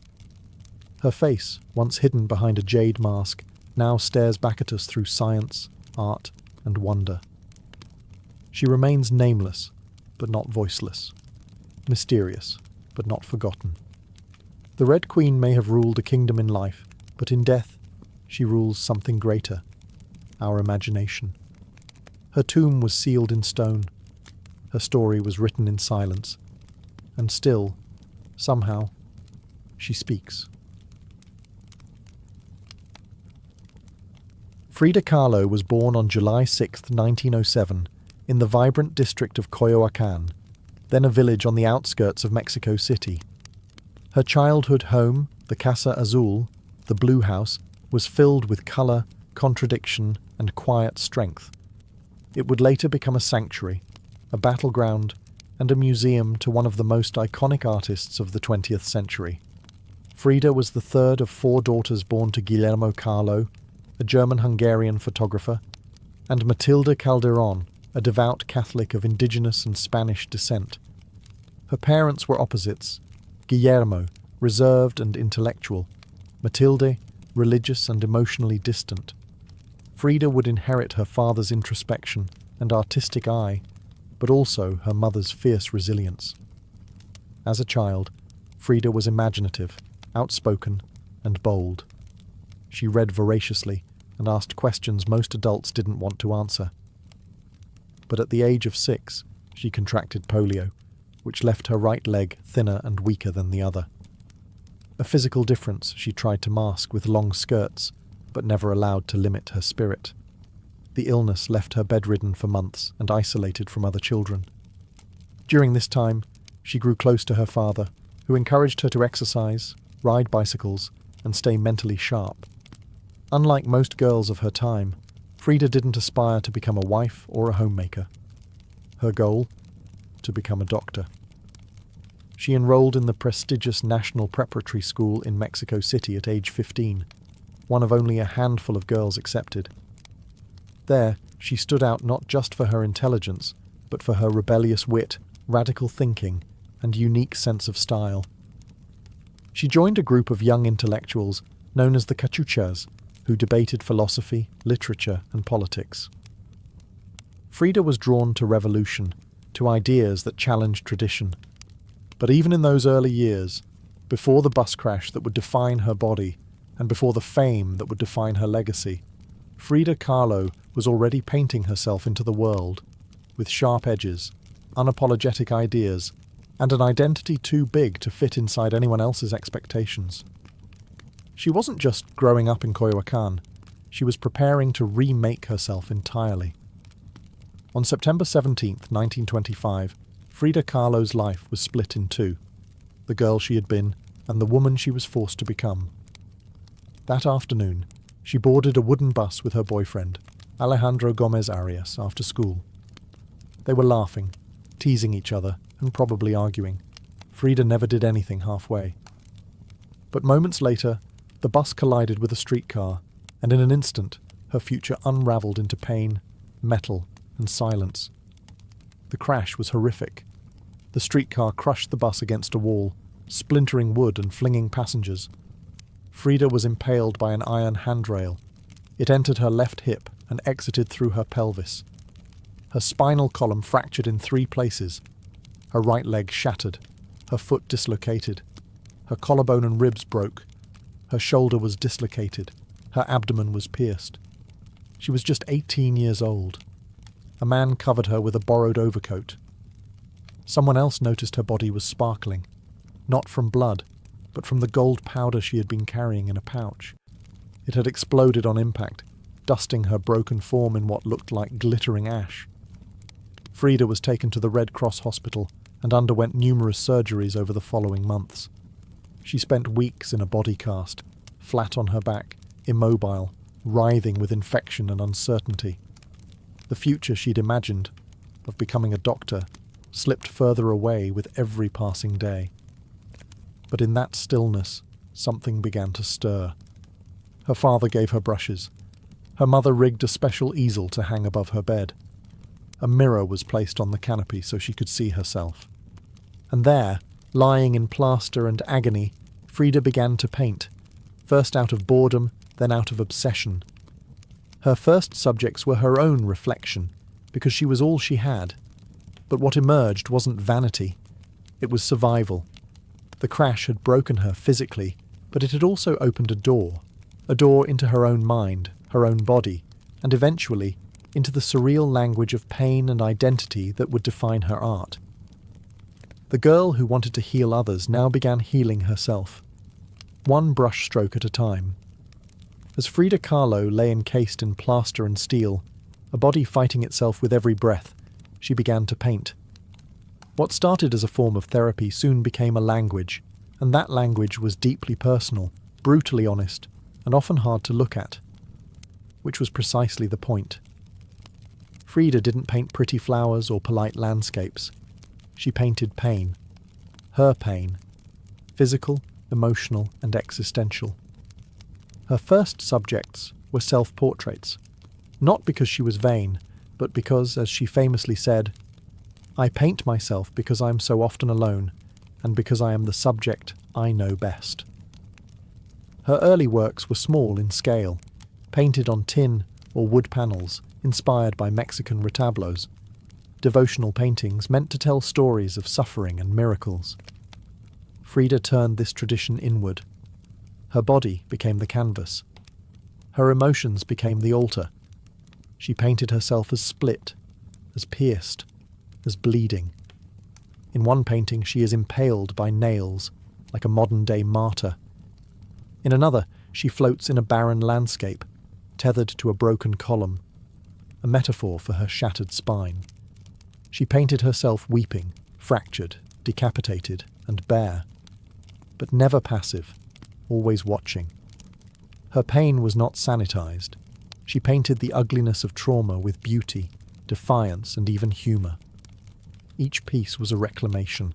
Her face, once hidden behind a jade mask, now stares back at us through science, art, and wonder. She remains nameless, but not voiceless. Mysterious, but not forgotten. The Red Queen may have ruled a kingdom in life, but in death, she rules something greater, our imagination. Her tomb was sealed in stone. Her story was written in silence, and still, somehow, she speaks. Frida Kahlo was born on July 6, 1907, in the vibrant district of Coyoacán, then a village on the outskirts of Mexico City. Her childhood home, the Casa Azul, the Blue House, was filled with colour, contradiction, and quiet strength. It would later become a sanctuary, a battleground, and a museum to one of the most iconic artists of the 20th century. Frida was the third of 4 daughters born to Guillermo Kahlo, a German-Hungarian photographer, and Matilde Calderón, a devout Catholic of indigenous and Spanish descent. Her parents were opposites: Guillermo, reserved and intellectual; Matilde, religious and emotionally distant. Frida would inherit her father's introspection and artistic eye, but also her mother's fierce resilience. As a child, Frida was imaginative, outspoken, and bold. She read voraciously and asked questions most adults didn't want to answer. But at the age of 6, she contracted polio, which left her right leg thinner and weaker than the other. A physical difference she tried to mask with long skirts, but never allowed to limit her spirit. The illness left her bedridden for months and isolated from other children. During this time, she grew close to her father, who encouraged her to exercise, ride bicycles, and stay mentally sharp. Unlike most girls of her time, Frida didn't aspire to become a wife or a homemaker. Her goal? To become a doctor. She enrolled in the prestigious National Preparatory School in Mexico City at age 15, one of only a handful of girls accepted. There, she stood out not just for her intelligence, but for her rebellious wit, radical thinking, and unique sense of style. She joined a group of young intellectuals known as the Cachuchas, who debated philosophy, literature, and politics. Frida was drawn to revolution, to ideas that challenged tradition. But even in those early years, before the bus crash that would define her body, and before the fame that would define her legacy, Frida Kahlo was already painting herself into the world, with sharp edges, unapologetic ideas, and an identity too big to fit inside anyone else's expectations. She wasn't just growing up in Coyoacán, she was preparing to remake herself entirely. On September 17, 1925, Frida Kahlo's life was split in two: the girl she had been and the woman she was forced to become. That afternoon, she boarded a wooden bus with her boyfriend, Alejandro Gomez Arias, after school. They were laughing, teasing each other, and probably arguing. Frida never did anything halfway. But moments later, the bus collided with a streetcar, and in an instant, her future unraveled into pain, metal, and silence. The crash was horrific. The streetcar crushed the bus against a wall, splintering wood and flinging passengers. Frida was impaled by an iron handrail. It entered her left hip and exited through her pelvis. Her spinal column fractured in 3 places. Her right leg shattered, her foot dislocated. Her collarbone and ribs broke. Her shoulder was dislocated. Her abdomen was pierced. She was just 18 years old. A man covered her with a borrowed overcoat. Someone else noticed her body was sparkling, not from blood, but from the gold powder she had been carrying in a pouch. It had exploded on impact, dusting her broken form in what looked like glittering ash. Frida was taken to the Red Cross hospital and underwent numerous surgeries over the following months. She spent weeks in a body cast, flat on her back, immobile, writhing with infection and uncertainty. The future she'd imagined, of becoming a doctor, slipped further away with every passing day. But in that stillness, something began to stir. Her father gave her brushes. Her mother rigged a special easel to hang above her bed. A mirror was placed on the canopy so she could see herself. And there, lying in plaster and agony, Frida began to paint, first out of boredom, then out of obsession. Her first subjects were her own reflection, because she was all she had. But what emerged wasn't vanity. It was survival. The crash had broken her physically, but it had also opened a door into her own mind, her own body, and eventually into the surreal language of pain and identity that would define her art. The girl who wanted to heal others now began healing herself, one brushstroke at a time. As Frida Kahlo lay encased in plaster and steel, a body fighting itself with every breath, she began to paint. What started as a form of therapy soon became a language, and that language was deeply personal, brutally honest, and often hard to look at. Which was precisely the point. Frida didn't paint pretty flowers or polite landscapes. She painted pain. Her pain. Physical, emotional, and existential. Her first subjects were self-portraits, not because she was vain, but because, as she famously said, "I paint myself because I am so often alone, and because I am the subject I know best." Her early works were small in scale, painted on tin or wood panels, inspired by Mexican retablos. Devotional paintings meant to tell stories of suffering and miracles. Frida turned this tradition inward. Her body became the canvas. Her emotions became the altar. She painted herself as split, as pierced, as bleeding. In one painting she is impaled by nails, like a modern-day martyr. In another, she floats in a barren landscape, tethered to a broken column, a metaphor for her shattered spine. She painted herself weeping, fractured, decapitated, and bare, but never passive, always watching. Her pain was not sanitized. She painted the ugliness of trauma with beauty, defiance, and even humor. Each piece was a reclamation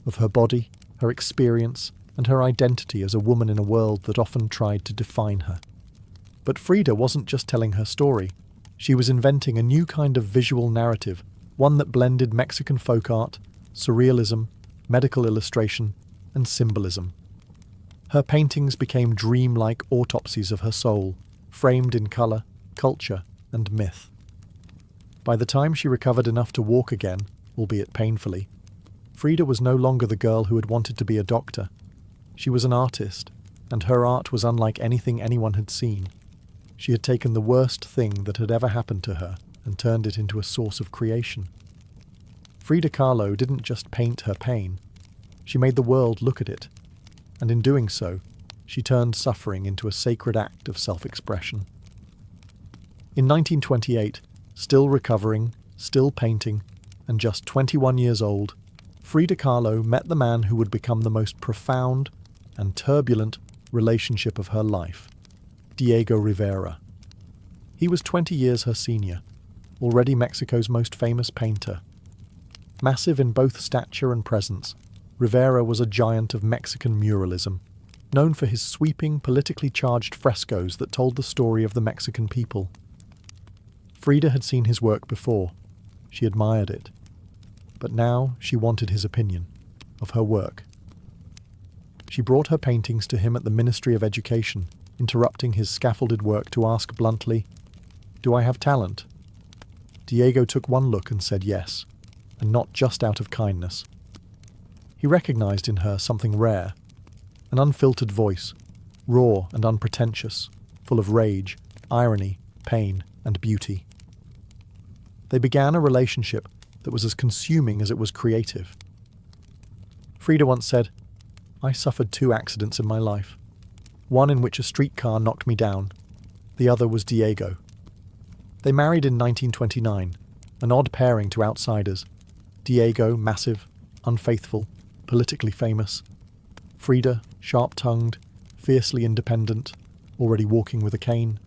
of her body, her experience, and her identity as a woman in a world that often tried to define her. But Frida wasn't just telling her story. She was inventing a new kind of visual narrative, one that blended Mexican folk art, surrealism, medical illustration, and symbolism. Her paintings became dreamlike autopsies of her soul, framed in color, culture, and myth. By the time she recovered enough to walk again, albeit painfully, Frida was no longer the girl who had wanted to be a doctor. She was an artist, and her art was unlike anything anyone had seen. She had taken the worst thing that had ever happened to her and turned it into a source of creation. Frida Kahlo didn't just paint her pain. She made the world look at it, and in doing so, she turned suffering into a sacred act of self-expression. In 1928, still recovering, still painting, and just 21 years old, Frida Kahlo met the man who would become the most profound and turbulent relationship of her life, Diego Rivera. He was 20 years her senior, already Mexico's most famous painter. Massive in both stature and presence, Rivera was a giant of Mexican muralism, known for his sweeping, politically charged frescoes that told the story of the Mexican people. Frida had seen his work before. She admired it. But now she wanted his opinion of her work. She brought her paintings to him at the Ministry of Education, interrupting his scaffolded work to ask bluntly, "Do I have talent?" Diego took one look and said yes, and not just out of kindness. He recognized in her something rare, an unfiltered voice, raw and unpretentious, full of rage, irony, pain, and beauty. They began a relationship that was as consuming as it was creative. Frida once said, "I suffered 2 accidents in my life. One in which a streetcar knocked me down. The other was Diego." They married in 1929, an odd pairing to outsiders. Diego, massive, unfaithful, politically famous. Frida, sharp-tongued, fiercely independent, already walking with a cane.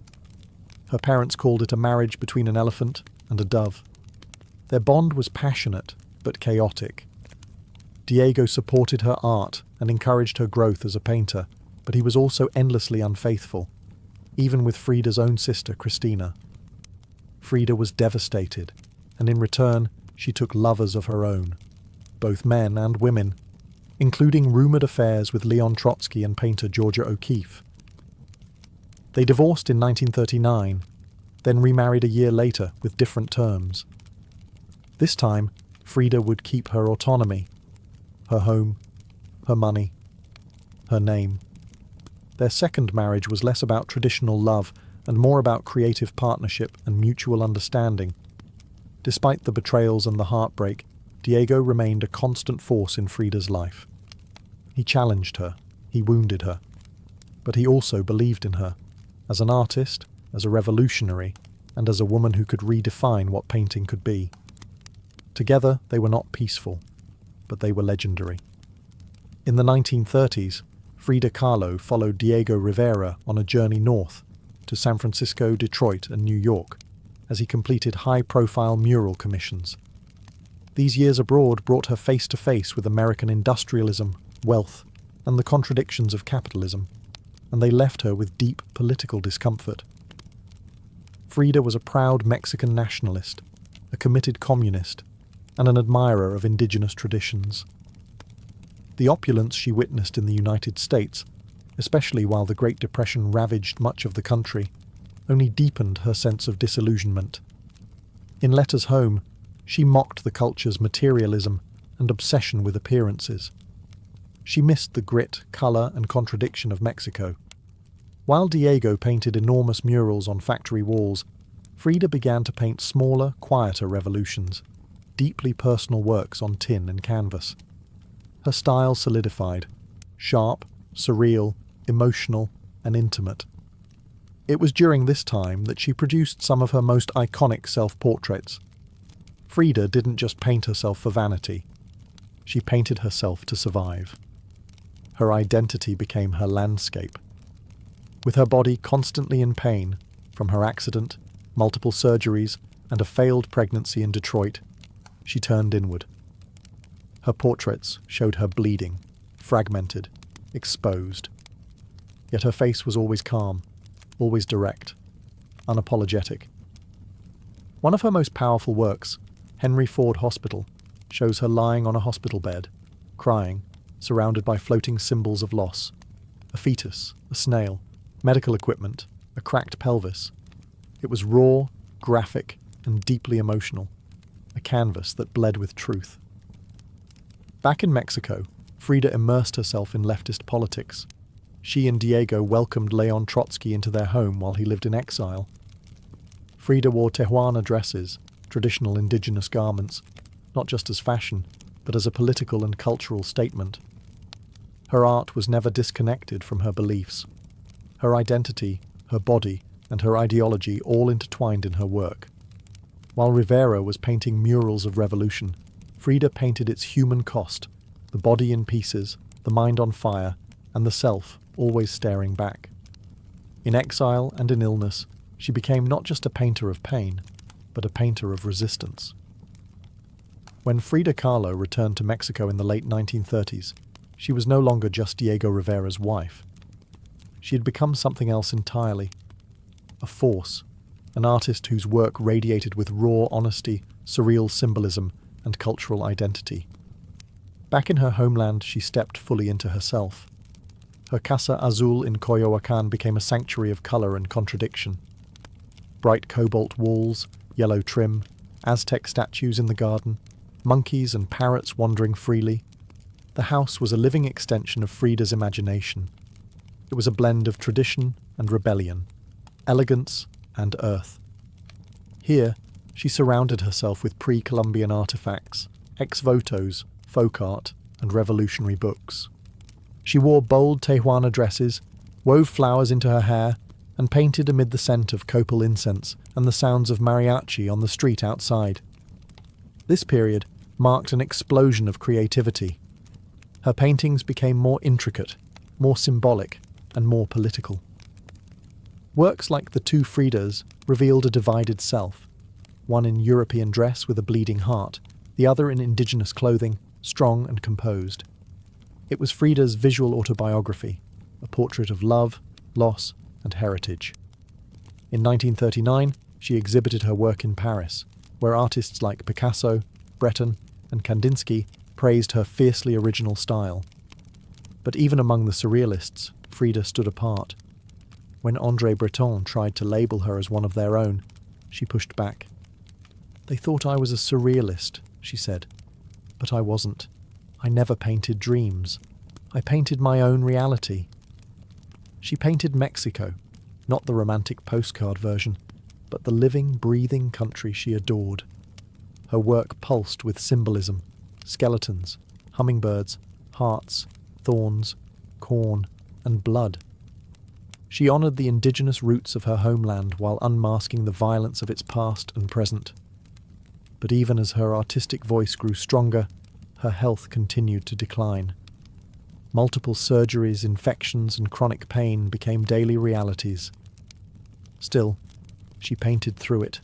Her parents called it a marriage between an elephant and a dove. Their bond was passionate, but chaotic. Diego supported her art and encouraged her growth as a painter, but he was also endlessly unfaithful, even with Frida's own sister, Christina. Frida was devastated, and in return, she took lovers of her own, both men and women, including rumoured affairs with Leon Trotsky and painter Georgia O'Keeffe. They divorced in 1939, then remarried a year later with different terms. This time, Frida would keep her autonomy, her home, her money, her name. Their second marriage was less about traditional love and more about creative partnership and mutual understanding. Despite the betrayals and the heartbreak, Diego remained a constant force in Frida's life. He challenged her, he wounded her, but he also believed in her, as an artist, as a revolutionary, and as a woman who could redefine what painting could be. Together, they were not peaceful, but they were legendary. In the 1930s, Frida Kahlo followed Diego Rivera on a journey north to San Francisco, Detroit, and New York, as he completed high-profile mural commissions. These years abroad brought her face to face with American industrialism, wealth, and the contradictions of capitalism, and they left her with deep political discomfort. Frida was a proud Mexican nationalist, a committed communist, and an admirer of indigenous traditions. The opulence she witnessed in the United States, especially while the Great Depression ravaged much of the country, only deepened her sense of disillusionment. In letters home, she mocked the culture's materialism and obsession with appearances. She missed the grit, colour, and contradiction of Mexico. While Diego painted enormous murals on factory walls, Frida began to paint smaller, quieter revolutions, deeply personal works on tin and canvas. Her style solidified, sharp, surreal, emotional, and intimate. It was during this time that she produced some of her most iconic self-portraits. Frida didn't just paint herself for vanity. She painted herself to survive. Her identity became her landscape. With her body constantly in pain, from her accident, multiple surgeries, and a failed pregnancy in Detroit, she turned inward. Her portraits showed her bleeding, fragmented, exposed. Yet her face was always calm, always direct, unapologetic. One of her most powerful works, Henry Ford Hospital, shows her lying on a hospital bed, crying, surrounded by floating symbols of loss. A fetus, a snail, medical equipment, a cracked pelvis. It was raw, graphic, and deeply emotional, a canvas that bled with truth. Back in Mexico, Frida immersed herself in leftist politics. She and Diego welcomed Leon Trotsky into their home while he lived in exile. Frida wore Tijuana dresses, traditional indigenous garments, not just as fashion, but as a political and cultural statement. Her art was never disconnected from her beliefs. Her identity, her body, and her ideology all intertwined in her work. While Rivera was painting murals of revolution, Frida painted its human cost, the body in pieces, the mind on fire, and the self always staring back. In exile and in illness, she became not just a painter of pain, but a painter of resistance. When Frida Kahlo returned to Mexico in the late 1930s, she was no longer just Diego Rivera's wife. She had become something else entirely. A force, an artist whose work radiated with raw honesty, surreal symbolism, and cultural identity. Back in her homeland, she stepped fully into herself. Her Casa Azul in Coyoacán became a sanctuary of color and contradiction. Bright cobalt walls, yellow trim, Aztec statues in the garden, monkeys and parrots wandering freely. The house was a living extension of Frida's imagination. It was a blend of tradition and rebellion, elegance and earth. Here, she surrounded herself with pre-Columbian artifacts, ex-votos, folk art, and revolutionary books. She wore bold Tijuana dresses, wove flowers into her hair, and painted amid the scent of copal incense and the sounds of mariachi on the street outside. This period marked an explosion of creativity. Her paintings became more intricate, more symbolic, and more political. Works like The Two Fridas revealed a divided self, one in European dress with a bleeding heart, the other in indigenous clothing, strong and composed. It was Frida's visual autobiography, a portrait of love, loss, and heritage. In 1939, she exhibited her work in Paris, where artists like Picasso, Breton, and Kandinsky praised her fiercely original style. But even among the surrealists, Frida stood apart. When André Breton tried to label her as one of their own, she pushed back. "They thought I was a surrealist," she said. "But I wasn't. I never painted dreams. I painted my own reality." She painted Mexico, not the romantic postcard version, but the living, breathing country she adored. Her work pulsed with symbolism, skeletons, hummingbirds, hearts, thorns, corn, and blood. She honoured the indigenous roots of her homeland while unmasking the violence of its past and present. But even as her artistic voice grew stronger, her health continued to decline. Multiple surgeries, infections, and chronic pain became daily realities. Still, she painted through it,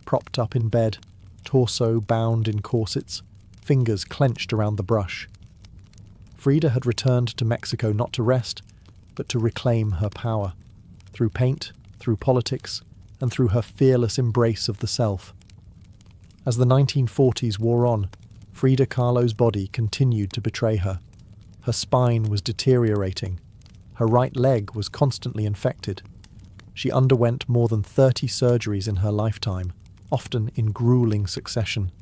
propped up in bed, torso bound in corsets, fingers clenched around the brush. Frida had returned to Mexico not to rest, but to reclaim her power, through paint, through politics, and through her fearless embrace of the self. As the 1940s wore on, Frida Kahlo's body continued to betray her. Her spine was deteriorating. Her right leg was constantly infected. She underwent more than 30 surgeries in her lifetime, often in grueling succession.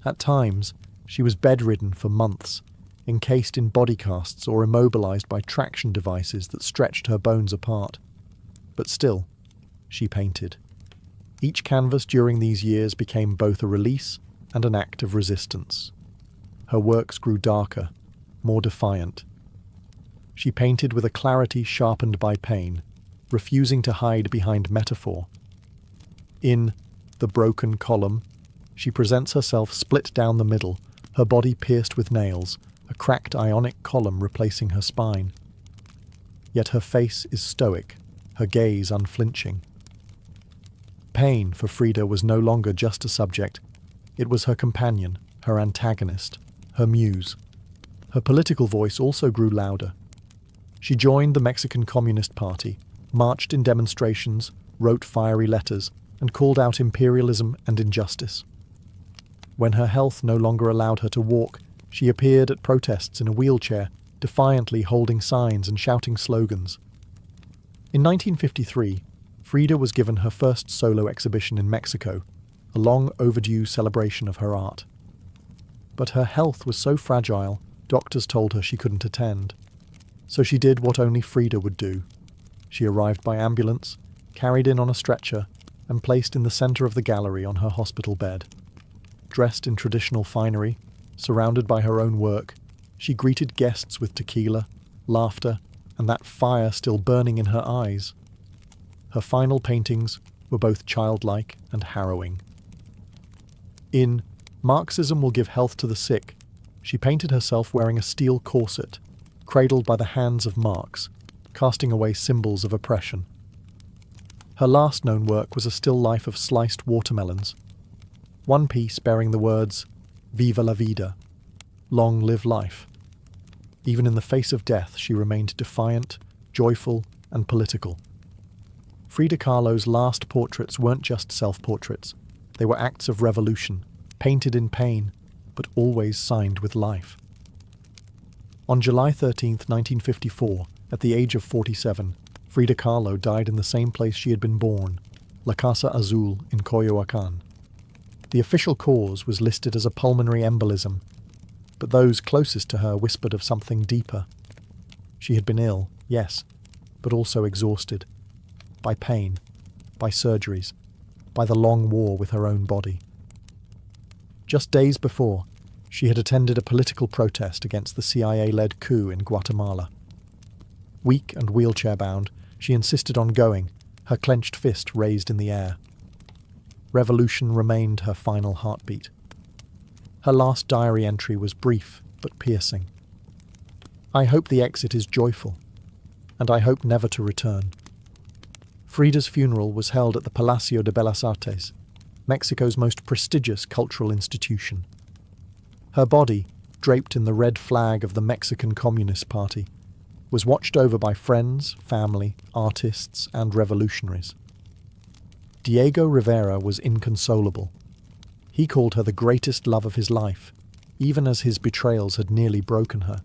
At times, she was bedridden for months, encased in body casts or immobilized by traction devices that stretched her bones apart. But still, she painted. Each canvas during these years became both a release and an act of resistance. Her works grew darker, more defiant. She painted with a clarity sharpened by pain, refusing to hide behind metaphor. In The Broken Column, she presents herself split down the middle, her body pierced with nails, a cracked ionic column replacing her spine. Yet her face is stoic, her gaze unflinching. Pain for Frida was no longer just a subject. It was her companion, her antagonist, her muse. Her political voice also grew louder. She joined the Mexican Communist Party, marched in demonstrations, wrote fiery letters, and called out imperialism and injustice. When her health no longer allowed her to walk, she appeared at protests in a wheelchair, defiantly holding signs and shouting slogans. In 1953, Frida was given her first solo exhibition in Mexico, a long overdue celebration of her art. But her health was so fragile, doctors told her she couldn't attend. So she did what only Frida would do. She arrived by ambulance, carried in on a stretcher, and placed in the centre of the gallery on her hospital bed. Dressed in traditional finery, surrounded by her own work, she greeted guests with tequila, laughter, and that fire still burning in her eyes. Her final paintings were both childlike and harrowing. In Marxism Will Give Health to the Sick, she painted herself wearing a steel corset, cradled by the hands of Marx, casting away symbols of oppression. Her last known work was a still life of sliced watermelons, one piece bearing the words, "Viva la vida," long live life. Even in the face of death, she remained defiant, joyful, and political. Frida Kahlo's last portraits weren't just self-portraits. They were acts of revolution, painted in pain, but always signed with life. On July 13, 1954, at the age of 47, Frida Kahlo died in the same place she had been born, La Casa Azul in Coyoacán. The official cause was listed as a pulmonary embolism, but those closest to her whispered of something deeper. She had been ill, yes, but also exhausted. By pain, by surgeries, by the long war with her own body. Just days before, she had attended a political protest against the CIA-led coup in Guatemala. Weak and wheelchair-bound, she insisted on going, her clenched fist raised in the air. Revolution remained her final heartbeat. Her last diary entry was brief but piercing. "I hope the exit is joyful, and I hope never to return." Frida's funeral was held at the Palacio de Bellas Artes, Mexico's most prestigious cultural institution. Her body, draped in the red flag of the Mexican Communist Party, was watched over by friends, family, artists, and revolutionaries. Diego Rivera was inconsolable. He called her the greatest love of his life, even as his betrayals had nearly broken her.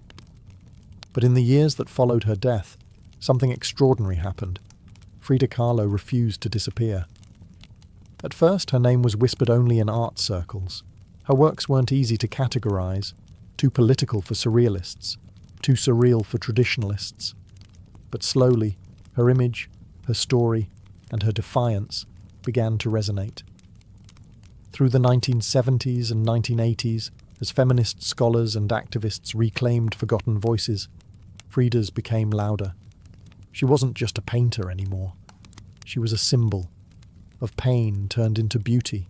But in the years that followed her death, something extraordinary happened. Frida Kahlo refused to disappear. At first, her name was whispered only in art circles. Her works weren't easy to categorize, too political for surrealists, too surreal for traditionalists. But slowly, her image, her story, and her defiance began to resonate. Through the 1970s and 1980s, as feminist scholars and activists reclaimed forgotten voices, Frida's became louder. She wasn't just a painter anymore. She was a symbol of pain turned into beauty,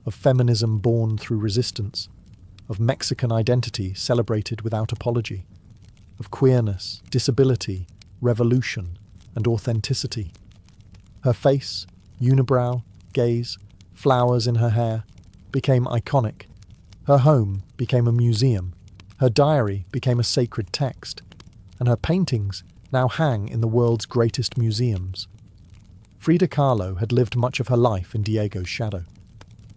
of feminism born through resistance, of Mexican identity celebrated without apology, of queerness, disability, revolution, and authenticity. Her face, unibrow, gaze, flowers in her hair, became iconic. Her home became a museum. Her diary became a sacred text. And her paintings now hang in the world's greatest museums. Frida Kahlo had lived much of her life in Diego's shadow.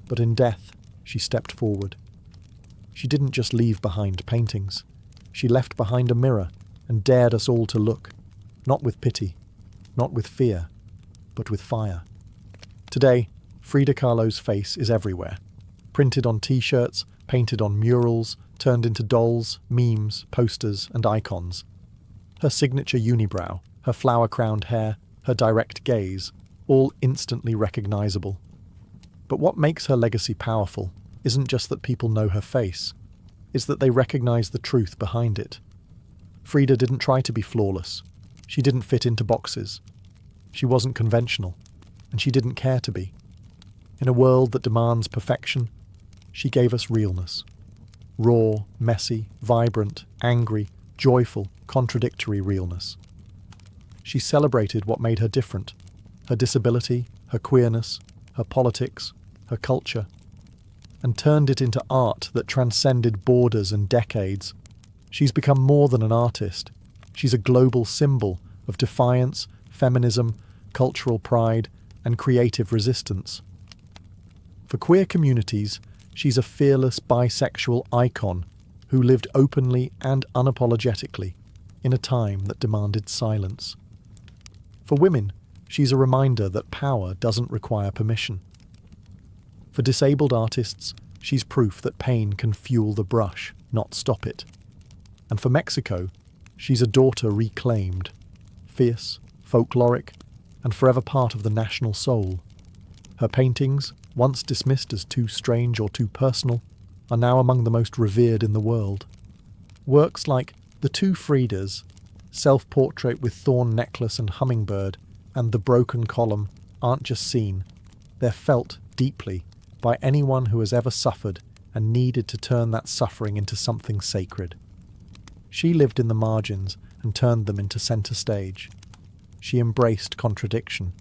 But in death, she stepped forward. She didn't just leave behind paintings. She left behind a mirror and dared us all to look, not with pity, not with fear, but with fire. Today, Frida Kahlo's face is everywhere. Printed on t-shirts, painted on murals, turned into dolls, memes, posters, and icons. Her signature unibrow, her flower-crowned hair, her direct gaze, all instantly recognizable. But what makes her legacy powerful isn't just that people know her face, it's that they recognize the truth behind it. Frida didn't try to be flawless. She didn't fit into boxes. She wasn't conventional, and she didn't care to be. In a world that demands perfection, she gave us realness. Raw, messy, vibrant, angry, joyful, contradictory realness. She celebrated what made her different: her disability, her queerness, her politics, her culture, and turned it into art that transcended borders and decades. She's become more than an artist. She's a global symbol of defiance, feminism, cultural pride, and creative resistance. For queer communities, she's a fearless bisexual icon who lived openly and unapologetically in a time that demanded silence. For women, she's a reminder that power doesn't require permission. For disabled artists, she's proof that pain can fuel the brush, not stop it. And for Mexico, she's a daughter reclaimed, fierce, folkloric, and forever part of the national soul. Her paintings, once dismissed as too strange or too personal, are now among the most revered in the world. Works like The Two Fridas, Self-Portrait with Thorn Necklace and Hummingbird, and The Broken Column aren't just seen, they're felt deeply by anyone who has ever suffered and needed to turn that suffering into something sacred. She lived in the margins and turned them into centre stage. She embraced contradiction.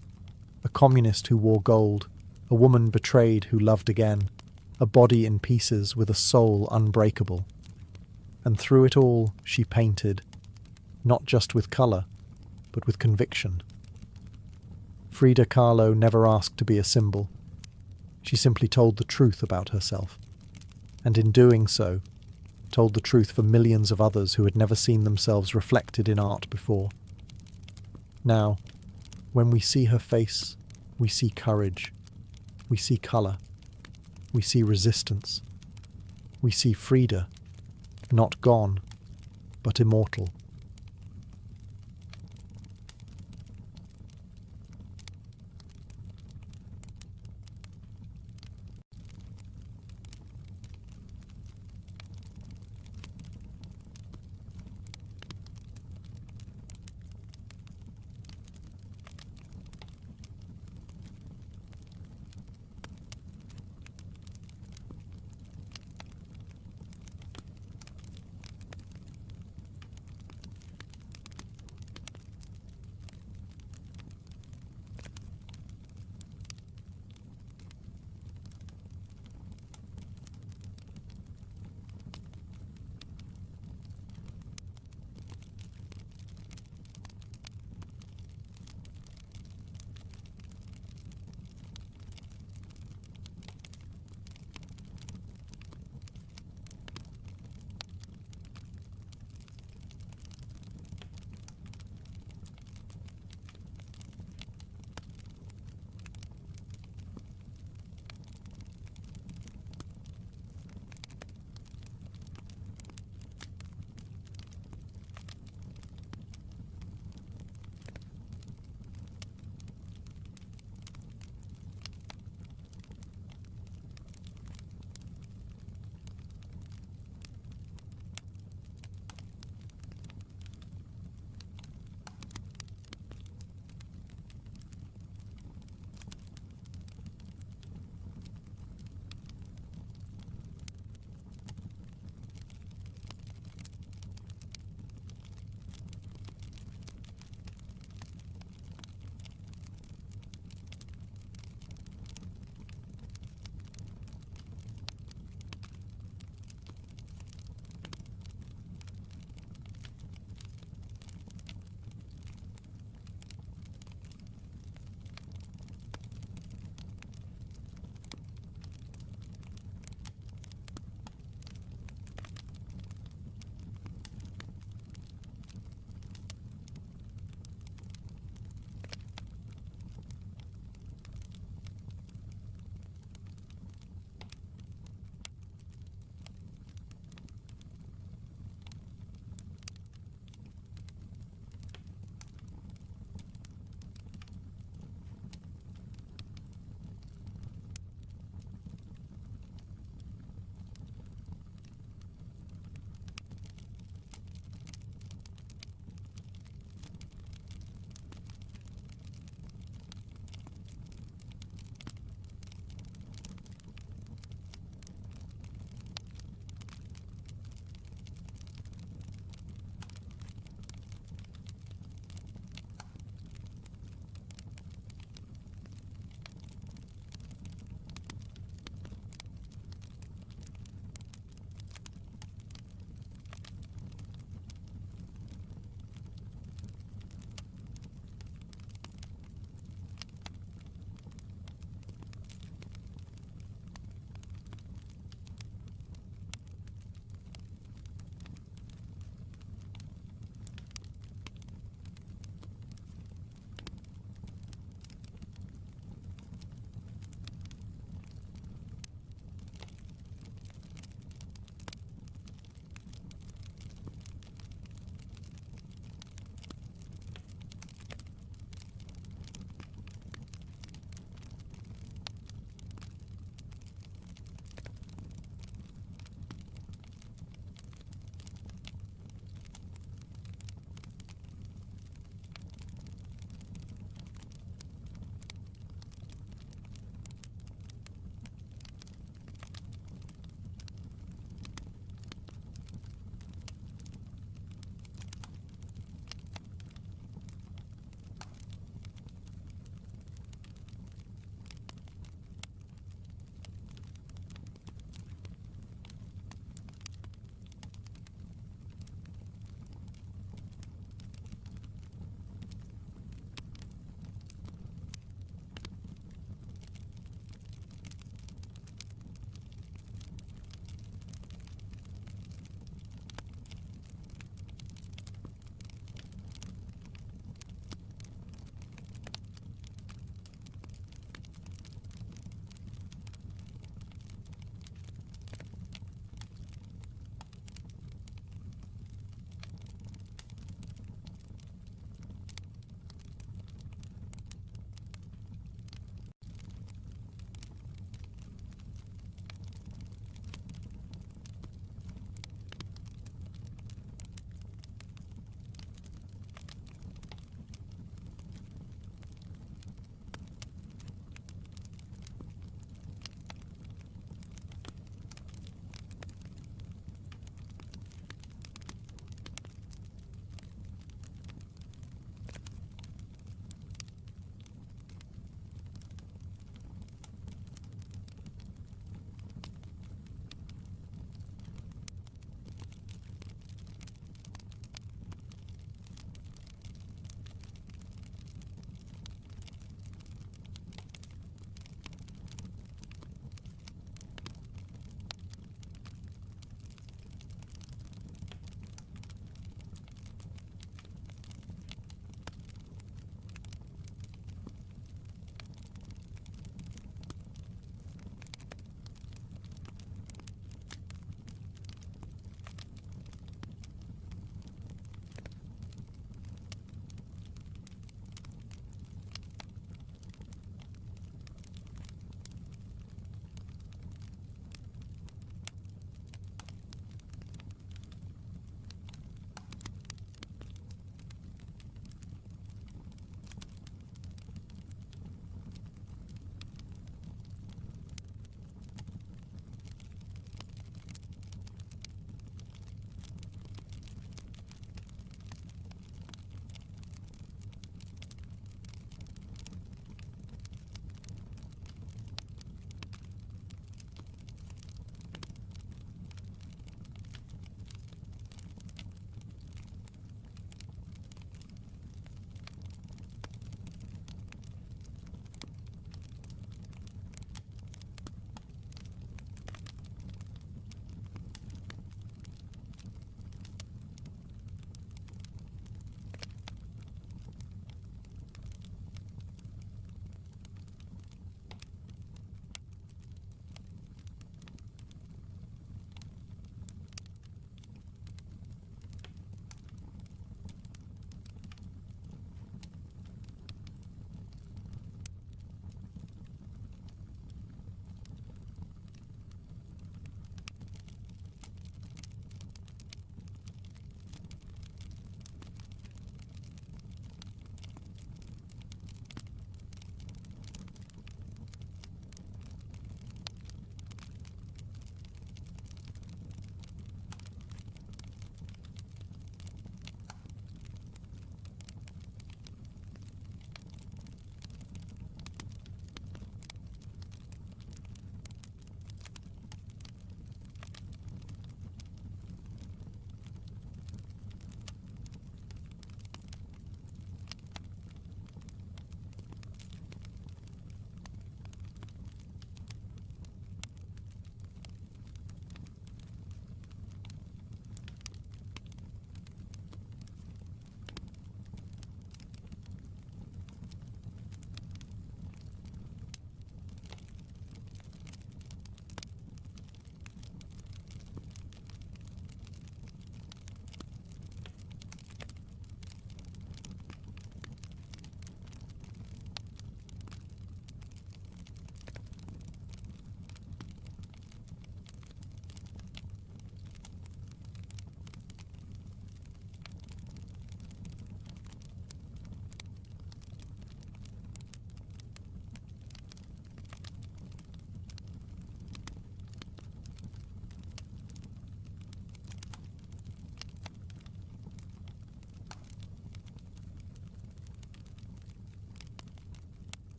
A communist who wore gold, a woman betrayed who loved again, a body in pieces with a soul unbreakable. And through it all, she painted, not just with colour, but with conviction. Frida Kahlo never asked to be a symbol. She simply told the truth about herself, and in doing so, told the truth for millions of others who had never seen themselves reflected in art before. Now, when we see her face, we see courage, we see colour, we see resistance, we see Frida, not gone, but immortal.